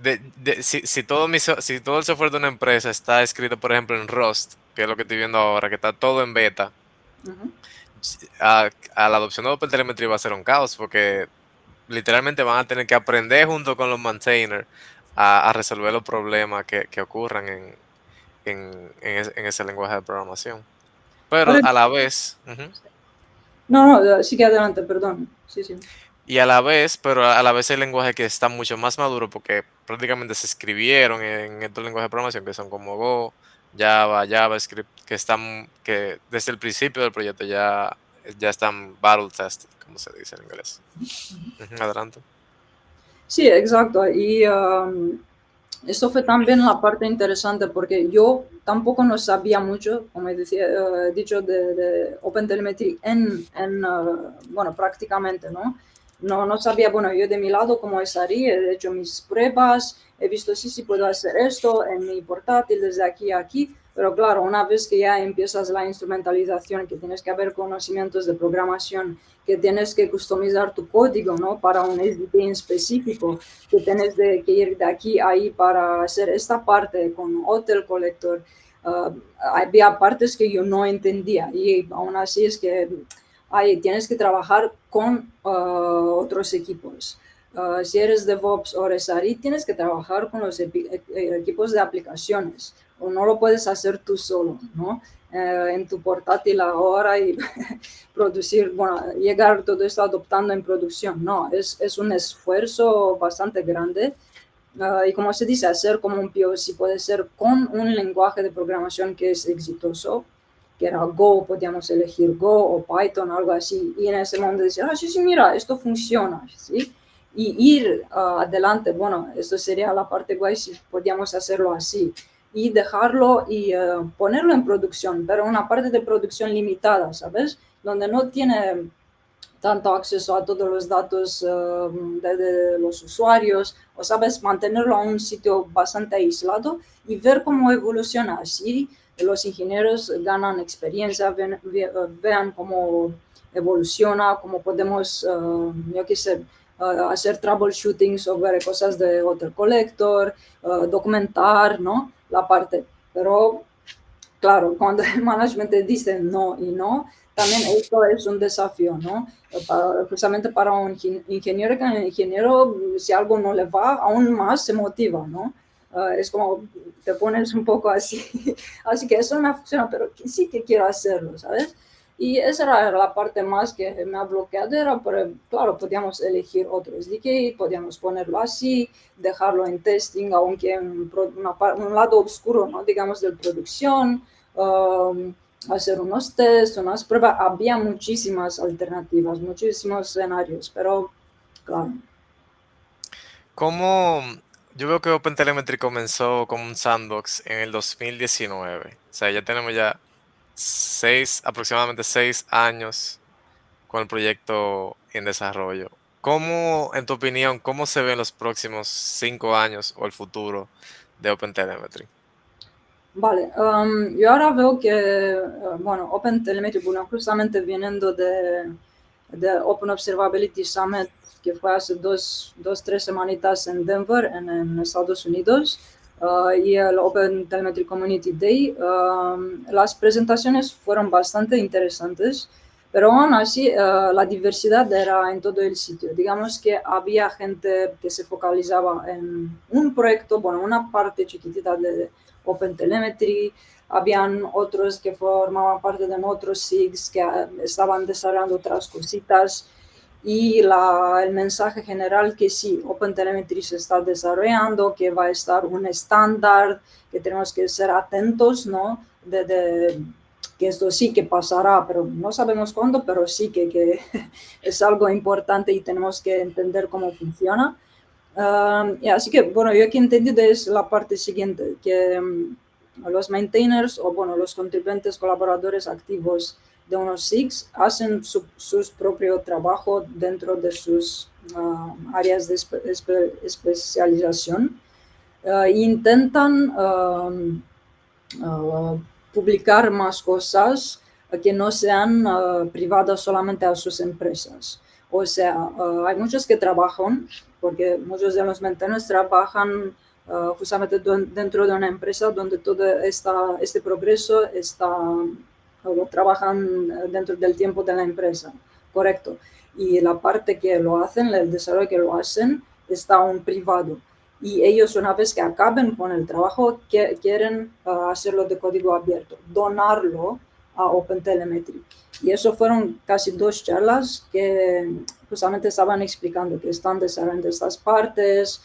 si todo el software de una empresa está escrito, por ejemplo, en Rust, que es lo que estoy viendo ahora, que está todo en beta, Ujú. a la adopción de OpenTelemetry va a ser un caos, porque literalmente van a tener que aprender junto con los maintainers a resolver los problemas que ocurran en ese lenguaje de programación. Pero a Correcto. la vez, ujú. No, sigue adelante, perdón. Sí, sí. Y a la vez, pero a la vez hay lenguajes que están mucho más maduros porque prácticamente se escribieron en estos lenguajes de programación que son como Go, Java, JavaScript, que desde el principio del proyecto ya están battle tested, como se dice en inglés. Ujú, adelante. Sí, exacto. Y esto fue también la parte interesante porque yo tampoco no sabía mucho, como he dicho, de OpenTelemetry bueno, prácticamente, ¿no? No sabía, bueno, yo de mi lado como es Ari, he hecho mis pruebas, he visto sí puedo hacer esto en mi portátil desde aquí a aquí, pero claro, una vez que ya empiezas la instrumentalización, que tienes que haber conocimientos de programación, que tienes que customizar tu código, ¿no? Para un SDK en específico, que tienes que ir de aquí a ahí para hacer esta parte con Hotel Collector. Había partes que yo no entendía y aún así es que tienes que trabajar con otros equipos. Si eres DevOps o Resari, tienes que trabajar con los equipos de aplicaciones o no lo puedes hacer tú solo, ¿no? En tu portátil ahora y producir, bueno, llegar todo esto adoptando en producción. No, es un esfuerzo bastante grande y como se dice, hacer como un POC puede ser con un lenguaje de programación que es exitoso, que era Go, podíamos elegir Go o Python, algo así, y en ese momento decir, sí, sí, mira, esto funciona, ¿sí? Y ir adelante, bueno, esto sería la parte guay si podíamos hacerlo así, y dejarlo y ponerlo en producción, pero una parte de producción limitada, ¿sabes? Donde no tiene tanto acceso a todos los datos de los usuarios, o sabes, mantenerlo a un sitio bastante aislado y ver cómo evoluciona. Así los ingenieros ganan experiencia, vean cómo evoluciona, cómo podemos, yo qué sé, hacer troubleshooting sobre cosas de Water Collector, documentar, ¿no? La parte. Pero claro, cuando el management te dice no y no, también esto es un desafío, ¿no? Justamente para un ingeniero, que el ingeniero, si algo no le va, aún más se motiva, ¿no? Es como te pones un poco así, así que eso no funciona, pero sí que quiero hacerlo, ¿sabes? Y esa era la parte más que me ha bloqueado, era, pero claro, podíamos elegir otro SDK, podíamos ponerlo así, dejarlo en testing, aunque en un lado oscuro, ¿no? Digamos, de producción, hacer unos tests, unas pruebas. Había muchísimas alternativas, muchísimos escenarios, pero claro. ¿Cómo? Yo veo que OpenTelemetry comenzó como un sandbox en el 2019. O sea, ya tenemos ya aproximadamente 6 años con el proyecto en desarrollo. ¿Cómo, en tu opinión, cómo se ven los próximos 5 años o el futuro de OpenTelemetry? Vale, yo ahora veo que, bueno, OpenTelemetry, bueno, justamente viniendo de Open Observability Summit, que fue hace tres semanitas en Denver, en Estados Unidos, y el OpenTelemetry Community Day, las presentaciones fueron bastante interesantes, pero aún así la diversidad era en todo el sitio. Digamos que había gente que se focalizaba en un proyecto, bueno, una parte chiquitita de OpenTelemetry, habían otros que formaban parte de otros SIGs que estaban desarrollando otras cositas, y el mensaje general que sí, OpenTelemetry se está desarrollando, que va a estar un estándar, que tenemos que ser atentos, ¿no? Que esto sí que pasará, pero no sabemos cuándo, pero sí que es algo importante y tenemos que entender cómo funciona. Y así que, bueno, yo que he entendido es la parte siguiente, que los maintainers o, bueno, los contribuyentes colaboradores activos de unos SIGs hacen su propio trabajo dentro de sus áreas de especialización. Intentan publicar más cosas que no sean privadas solamente a sus empresas. O sea, hay muchos que trabajan, porque muchos de los maintainers trabajan justamente dentro de una empresa donde todo este progreso lo trabajan dentro del tiempo de la empresa, correcto. Y la parte que lo hacen, el desarrollo que lo hacen, está aún privado. Y ellos, una vez que acaben con el trabajo, quieren hacerlo de código abierto, donarlo a OpenTelemetry. Y eso fueron casi 2 charlas que justamente estaban explicando que están desarrollando estas partes,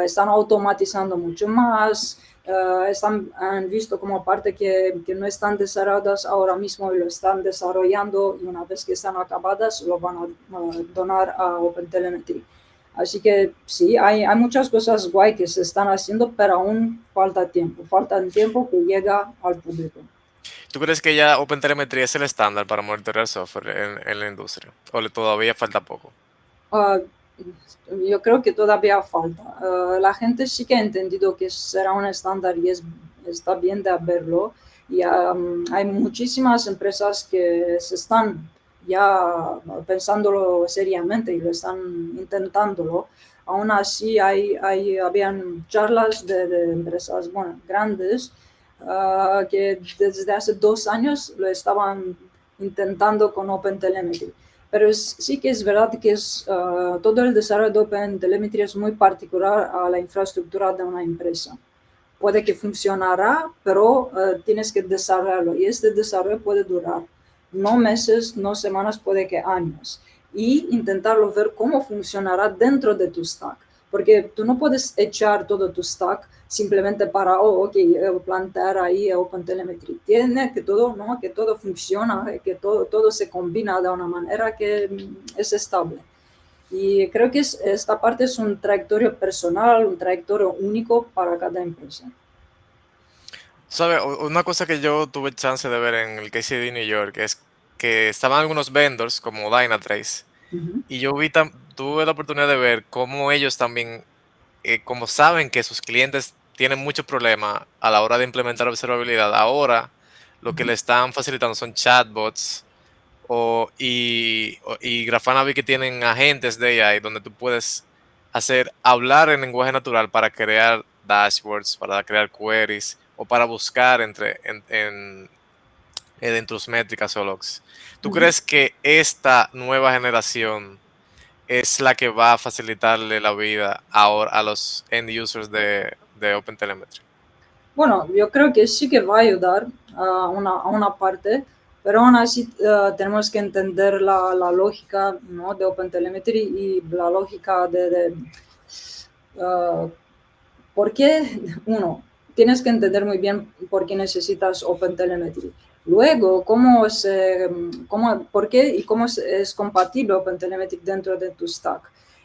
están automatizando mucho más, han visto como parte que no están desarrolladas ahora mismo y lo están desarrollando, y una vez que están acabadas lo van a donar a OpenTelemetry. Así que sí, hay muchas cosas guay que se están haciendo, pero aún falta tiempo que llega al público. ¿Tú crees que ya OpenTelemetry es el estándar para monitorear software en la industria? ¿O todavía falta poco? Uh, yo creo que todavía falta. La gente sí que ha entendido que será un estándar y está bien de verlo. Y hay muchísimas empresas que se están ya pensándolo seriamente y lo están intentándolo. Aún así, habían charlas de empresas, bueno, grandes, que desde hace 2 años lo estaban intentando con OpenTelemetry. Pero sí que es verdad que todo el desarrollo de OpenTelemetry es muy particular a la infraestructura de una empresa. Puede que funcionará, pero tienes que desarrollarlo, y este desarrollo puede durar no meses, no semanas, puede que años. Y intentarlo ver cómo funcionará dentro de tu stack. porque tú no puedes echar todo tu stack simplemente para, plantear ahí OpenTelemetry. Tiene que todo, ¿no? Que todo funciona, que todo se combina de una manera que es estable. Y creo que esta parte es un trayectorio personal, un trayectorio único para cada empresa. ¿Sabes? Una cosa que yo tuve chance de ver en el KCD New York es que estaban algunos vendors como Dynatrace Ujú. y tuve la oportunidad de ver cómo ellos también, como saben que sus clientes tienen muchos problemas a la hora de implementar observabilidad, ahora lo que le están facilitando son chatbots y Grafana vi que tienen agentes de AI donde tú puedes hablar en lenguaje natural para crear dashboards, para crear queries o para buscar en tus métricas o logs. ¿Tú Ujú. crees que esta nueva generación es la que va a facilitarle la vida ahora a los end users de OpenTelemetry? Bueno, yo creo que sí que va a ayudar a una parte, pero aún así tenemos que entender la lógica, ¿no? De OpenTelemetry y la lógica uh, ¿por qué? Uno, tienes que entender muy bien por qué necesitas OpenTelemetry. Luego, por qué y cómo es compatible OpenTelemetry dentro de tu stack.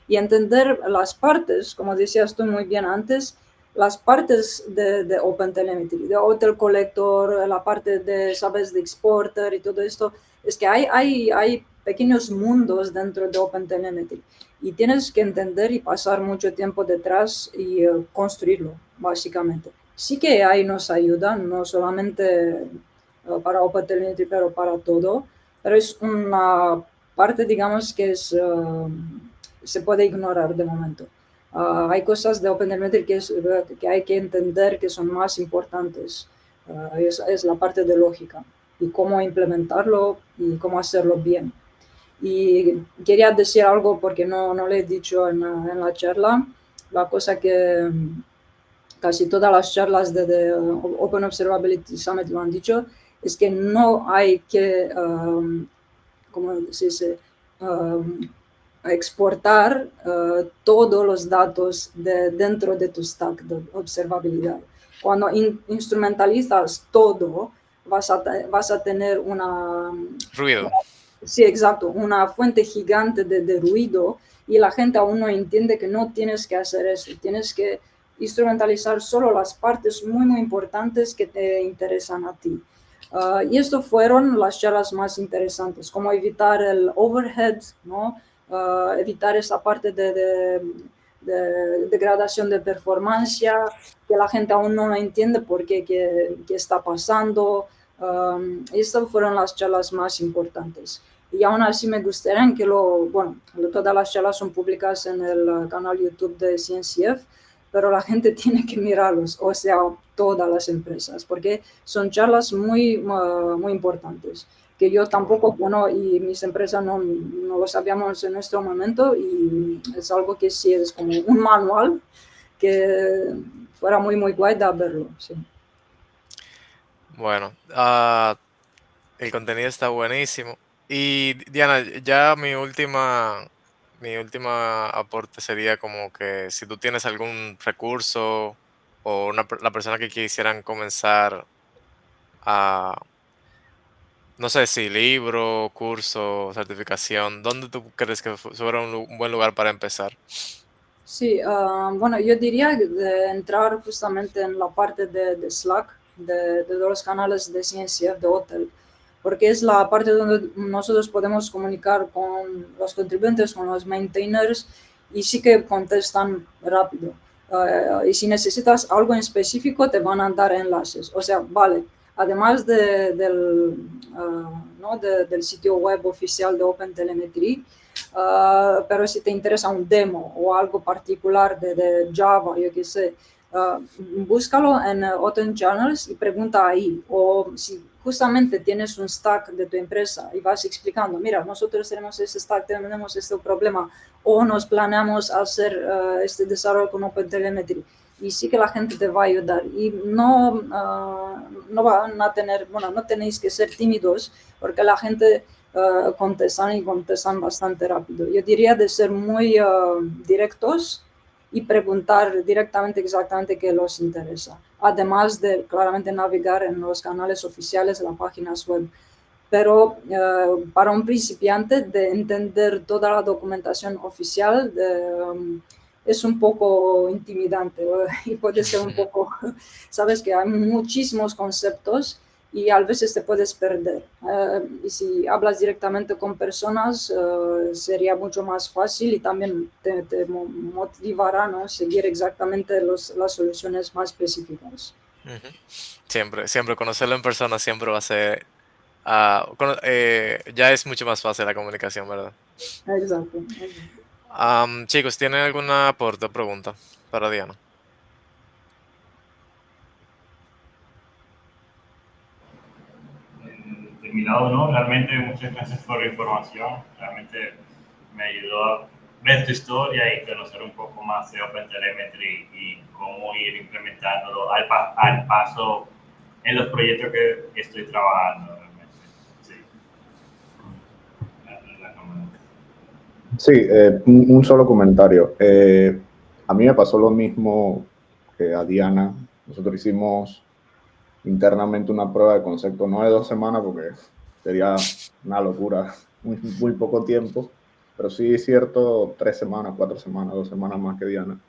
Y entender las partes, como decías tú muy bien antes, las partes de OpenTelemetry, de Hotel Collector, la parte de, sabes, de Exporter y todo esto. Es que hay pequeños mundos dentro de OpenTelemetry y tienes que entender y pasar mucho tiempo detrás y construirlo, básicamente. Sí que ahí nos ayudan, no solamente para OpenTelemetry, pero para todo, pero es una parte, digamos, que se puede ignorar de momento. Hay cosas de OpenTelemetry que hay que entender que son más importantes. Es la parte de lógica y cómo implementarlo y cómo hacerlo bien. Y quería decir algo porque no le he dicho en la charla, la cosa que casi todas las charlas de Open Observability Summit lo han dicho, es que no hay que, ¿cómo se dice? Exportar todos los datos dentro de tu stack de observabilidad. Cuando instrumentalizas todo, vas a tener Ruido. sí, exacto, una fuente gigante de ruido y la gente aún no entiende que no tienes que hacer eso, tienes que instrumentalizar solo las partes muy importantes que te interesan a ti. Y esto fueron las charlas más interesantes, como evitar el overhead, ¿no? Evitar esa parte de degradación de performance, que la gente aún no entiende por qué, qué está pasando. Estas fueron las charlas más importantes. Y aún así me gustaría que todas las charlas son públicas en el canal YouTube de CNCF, pero la gente tiene que mirarlos, o sea, todas las empresas, porque son charlas muy importantes, que yo Qué bueno. tampoco, y mis empresas no lo sabíamos en nuestro momento, y es algo que sí es como un manual que fuera muy guay de verlo, sí. Bueno, el contenido está buenísimo. Y Diana, ya mi última aporte sería como que si tú tienes algún recurso o la persona que quisieran comenzar a, no sé si libro, curso, certificación, ¿dónde tú crees que fuera un buen lugar para empezar? Sí, bueno, yo diría de entrar justamente en la parte de Slack, de los canales de ciencia de Hotel, porque es la parte donde nosotros podemos comunicar con los contribuyentes, con los maintainers, y sí que contestan rápido. Y si necesitas algo en específico, te van a dar enlaces. O sea, vale, además ¿no? del sitio web oficial de OpenTelemetry, pero si te interesa un demo o algo particular de Java, yo qué sé, búscalo en Open Channels y pregunta ahí. O si justamente tienes un stack de tu empresa y vas explicando, mira, nosotros tenemos este stack, tenemos este problema, o nos planeamos hacer este desarrollo con OpenTelemetry. Y sí que la gente te va a ayudar. Y no van a tener, bueno, no tenéis que ser tímidos, porque la gente contestan y contestan bastante rápido. Yo diría de ser muy directos y preguntar directamente exactamente qué los interesa. Además de claramente navegar en los canales oficiales de las páginas web. Pero para un principiante de entender toda la documentación oficial es un poco intimidante y puede ser un poco, sabes que hay muchísimos conceptos y a veces te puedes perder. Y si hablas directamente con personas sería mucho más fácil y también te motivará, ¿no? Seguir exactamente las soluciones más específicas. Siempre conocerlo en persona siempre va a ser, ya es mucho más fácil la comunicación, ¿verdad? Exacto. Chicos, ¿tienen alguna aporte o pregunta para Diana? De mi lado, no, realmente muchas gracias por la información, realmente me ayudó a ver tu historia y conocer un poco más de OpenTelemetry y cómo ir implementándolo al paso en los proyectos que estoy trabajando realmente. Sí. Sí, un solo comentario. A mí me pasó lo mismo que a Diana. Nosotros hicimos internamente una prueba de concepto, no de 2 semanas, porque sería una locura, muy poco tiempo, pero sí es cierto, 3 semanas, 4 semanas, 2 semanas más que Diana.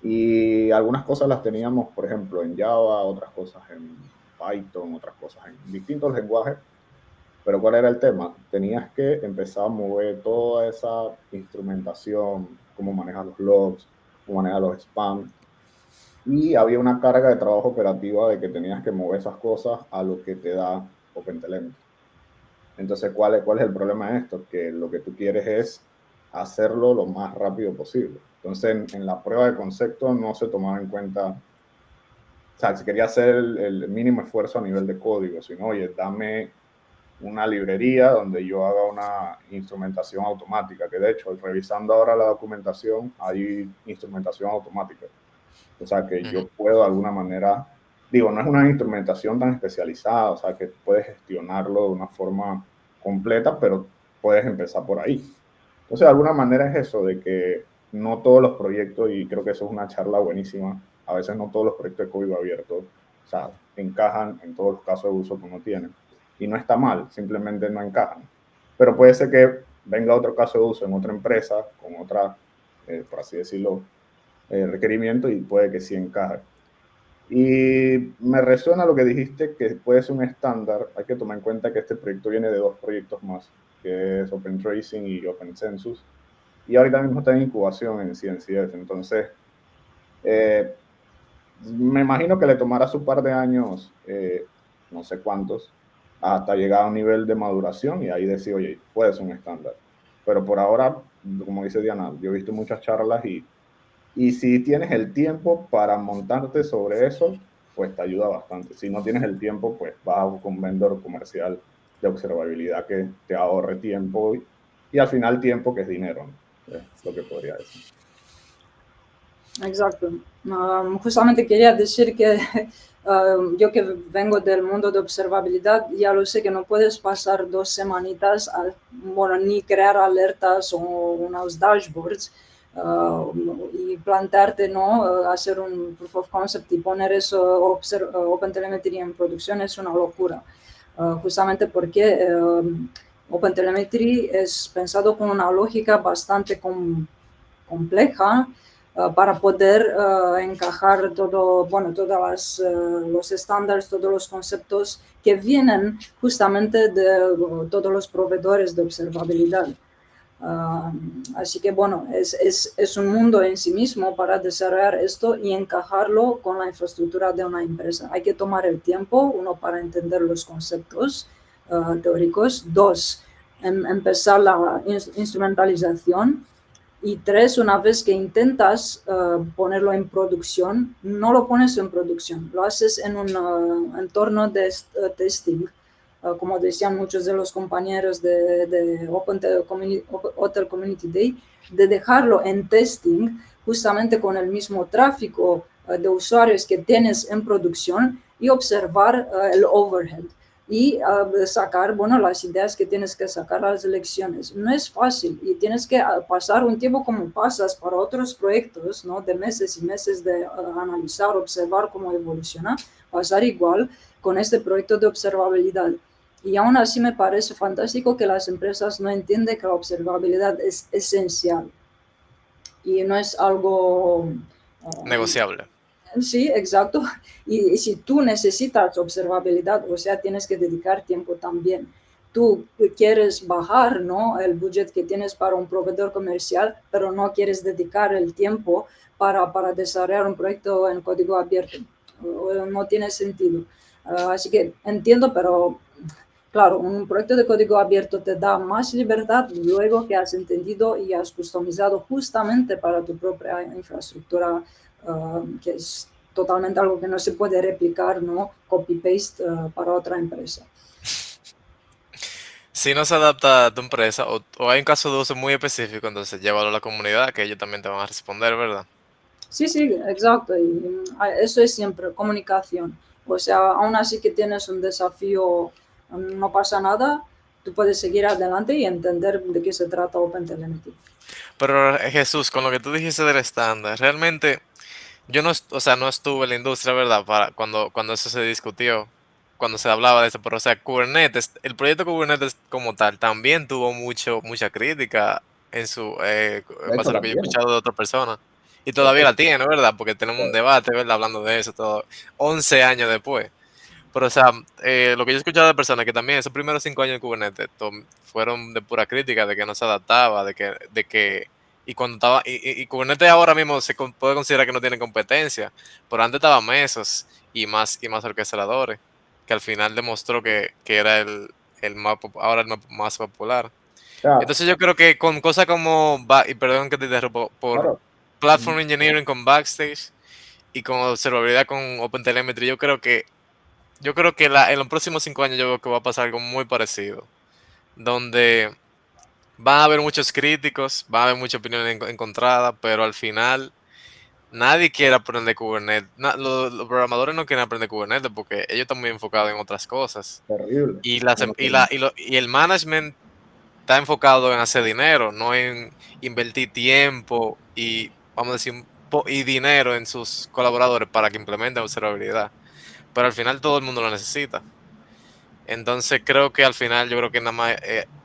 Y algunas cosas las teníamos, por ejemplo, en Java, otras cosas en Python, otras cosas en distintos lenguajes. Pero ¿cuál era el tema? Tenías que empezar a mover toda esa instrumentación, cómo manejar los logs, cómo manejar los spam. Y había una carga de trabajo operativa de que tenías que mover esas cosas a lo que te da OpenTelemetry. Entonces, ¿cuál es el problema de esto? Que lo que tú quieres es hacerlo lo más rápido posible. Entonces, en la prueba de concepto no se tomaba en cuenta, o sea, se quería hacer el mínimo esfuerzo a nivel de código, sino, oye, dame una librería donde yo haga una instrumentación automática, que de hecho, revisando ahora la documentación, hay instrumentación automática. O sea, que yo puedo de alguna manera, digo, no es una instrumentación tan especializada, o sea, que puedes gestionarlo de una forma completa, pero puedes empezar por ahí. Entonces, de alguna manera es eso, de que no todos los proyectos, y creo que eso es una charla buenísima, a veces no todos los proyectos de código abierto, o sea, encajan en todos los casos de uso que uno tiene. Y no está mal, simplemente no encajan. Pero puede ser que venga otro caso de uso en otra empresa, con otra, por así decirlo, requerimiento y puede que sí encaje. Y me resuena lo que dijiste, que puede ser un estándar. Hay que tomar en cuenta que este proyecto viene de 2 proyectos más, que es OpenTracing y OpenCensus. Y ahorita mismo está en incubación en CNCF. Entonces, me imagino que le tomará su par de años, no sé cuántos, hasta llegar a un nivel de maduración y ahí decir, oye, puede ser un estándar. Pero por ahora, como dice Diana, yo he visto muchas charlas y si tienes el tiempo para montarte sobre eso, pues te ayuda bastante. Si no tienes el tiempo, pues vas a buscar un vendedor comercial de observabilidad que te ahorre tiempo y al final tiempo que es dinero, ¿no? Es lo que podría decir. Exacto. Justamente quería decir que yo que vengo del mundo de observabilidad, ya lo sé que no puedes pasar 2 semanitas, bueno, ni crear alertas o unos dashboards y plantearte, ¿no? Hacer un proof of concept y poner eso, OpenTelemetry en producción es una locura. Justamente porque OpenTelemetry es pensado con una lógica bastante compleja, para poder encajar todo, bueno, todos los estándares, todos los conceptos que vienen justamente de todos los proveedores de observabilidad. Así que, bueno, es un mundo en sí mismo para desarrollar esto y encajarlo con la infraestructura de una empresa. Hay que tomar el tiempo, uno, para entender los conceptos teóricos, 2, empezar la instrumentalización, y 3, una vez que intentas ponerlo en producción, no lo pones en producción, lo haces en un entorno de testing, como decían muchos de los compañeros de Hotel Community Day, de dejarlo en testing justamente con el mismo tráfico de usuarios que tienes en producción y observar el overhead. y sacar, bueno, las ideas que tienes que sacar a las elecciones. No es fácil y tienes que pasar un tiempo como pasas para otros proyectos, ¿no? De meses y meses de analizar, observar cómo evoluciona, pasar igual con este proyecto de observabilidad. Y aún así me parece fantástico que las empresas no entienden que la observabilidad es esencial y no es algo... Negociable. Sí, exacto. Y si tú necesitas observabilidad, o sea, tienes que dedicar tiempo también. Tú quieres bajar, ¿no?, el budget que tienes para un proveedor comercial, pero no quieres dedicar el tiempo para desarrollar un proyecto en código abierto. No tiene sentido. Así que entiendo, pero claro, un proyecto de código abierto te da más libertad luego que has entendido y has customizado justamente para tu propia infraestructura, que es totalmente algo que no se puede replicar, ¿no? Copy-paste para otra empresa. Si no se adapta a tu empresa o hay un caso de uso muy específico, entonces llévalo a la comunidad que ellos también te van a responder, ¿verdad? Sí, sí, exacto. Y eso es siempre comunicación. O sea, aún así que tienes un desafío, no pasa nada, tú puedes seguir adelante y entender de qué se trata OpenTelemetry. Pero Jesús, con lo que tú dijiste del estándar, realmente yo no, o sea, no estuve en la industria, ¿verdad? Para cuando eso se discutió, cuando se hablaba de eso, pero o sea, Kubernetes, el proyecto Kubernetes como tal, también tuvo mucha crítica en De base hecho, a lo la que yo he tiene. escuchado de otras personas. Y De todavía hecho, la tiene, ¿verdad? Porque tenemos un debate, ¿verdad? Hablando de eso todo, 11 años después. Pero, o sea, lo que yo he escuchado de personas que también esos primeros 5 años de Kubernetes fueron de pura crítica, de que no se adaptaba, y cuando estaba, y Kubernetes ahora mismo puede considerar que no tiene competencia, pero antes estaba Mesos y más orquestadores, que al final demostró que era ahora el más popular. o sea, Entonces yo creo que con cosas como, y perdón que te interrumpo, por claro. Platform Engineering con Backstage y con observabilidad con OpenTelemetry, yo creo que en los próximos 5 años yo veo que va a pasar algo muy parecido, donde van a haber muchos críticos, va a haber mucha opinión encontrada, pero al final nadie quiere aprender Kubernetes. Los programadores no quieren aprender Kubernetes porque ellos están muy enfocados en otras cosas. Terrible. Y, las, No em- lo y, tienen. la, y, lo- y el management está enfocado en hacer dinero, no en invertir tiempo y, vamos a decir, y dinero en sus colaboradores para que implementen observabilidad. Pero al final todo el mundo lo necesita. Entonces creo que al final yo creo que nada más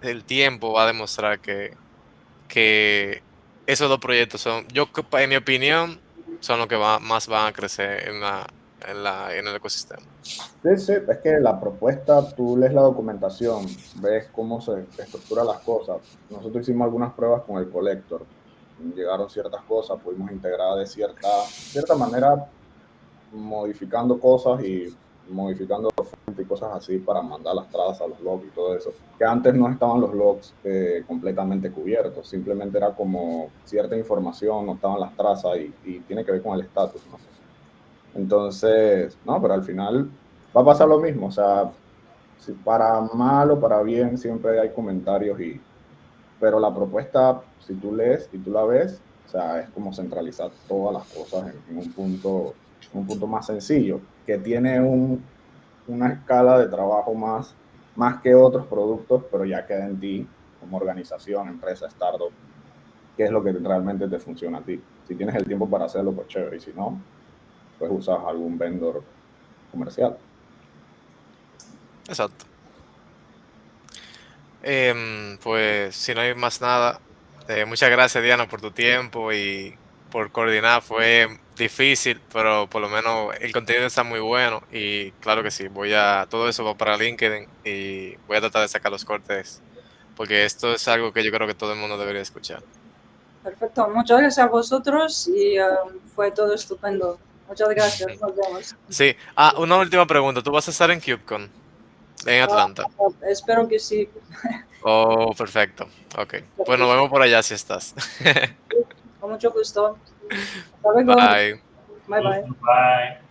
el tiempo va a demostrar que esos dos proyectos en mi opinión, son los que más van a crecer en el ecosistema. Sí, sí, es que la propuesta, tú lees la documentación, ves cómo se estructuran las cosas. Nosotros hicimos algunas pruebas con el Collector, llegaron ciertas cosas, pudimos integrar de cierta manera, modificando cosas y modificando y cosas así para mandar las trazas, los logs y todo eso. Que antes no estaban los logs completamente cubiertos, simplemente era como cierta información, no estaban las trazas y tiene que ver con el estatus, ¿no? Entonces, no, pero al final va a pasar lo mismo, o sea, si para mal o para bien siempre hay comentarios pero la propuesta, si tú lees y tú la ves, o sea, es como centralizar todas las cosas en un punto más sencillo, que tiene una escala de trabajo más que otros productos, pero ya queda en ti como organización, empresa, startup, qué es lo que realmente te funciona a ti. Si tienes el tiempo para hacerlo, pues chévere, y si no, pues usas algún vendor comercial. Exacto. Pues si no hay más nada, muchas gracias Diana por tu tiempo y por coordinar. Fue difícil, pero por lo menos el contenido está muy bueno y claro que sí, todo eso va para LinkedIn y voy a tratar de sacar los cortes porque esto es algo que yo creo que todo el mundo debería escuchar. Perfecto, muchas gracias a vosotros y fue todo estupendo. Muchas gracias, nos vemos. Sí, una última pregunta. ¿Tú vas a estar en KubeCon en Atlanta? Espero que sí. Oh, perfecto. Ok. Espero Pues que nos sí. vemos por allá si estás. Con mucho gusto. Hasta luego. Bye. Bye bye. Bye.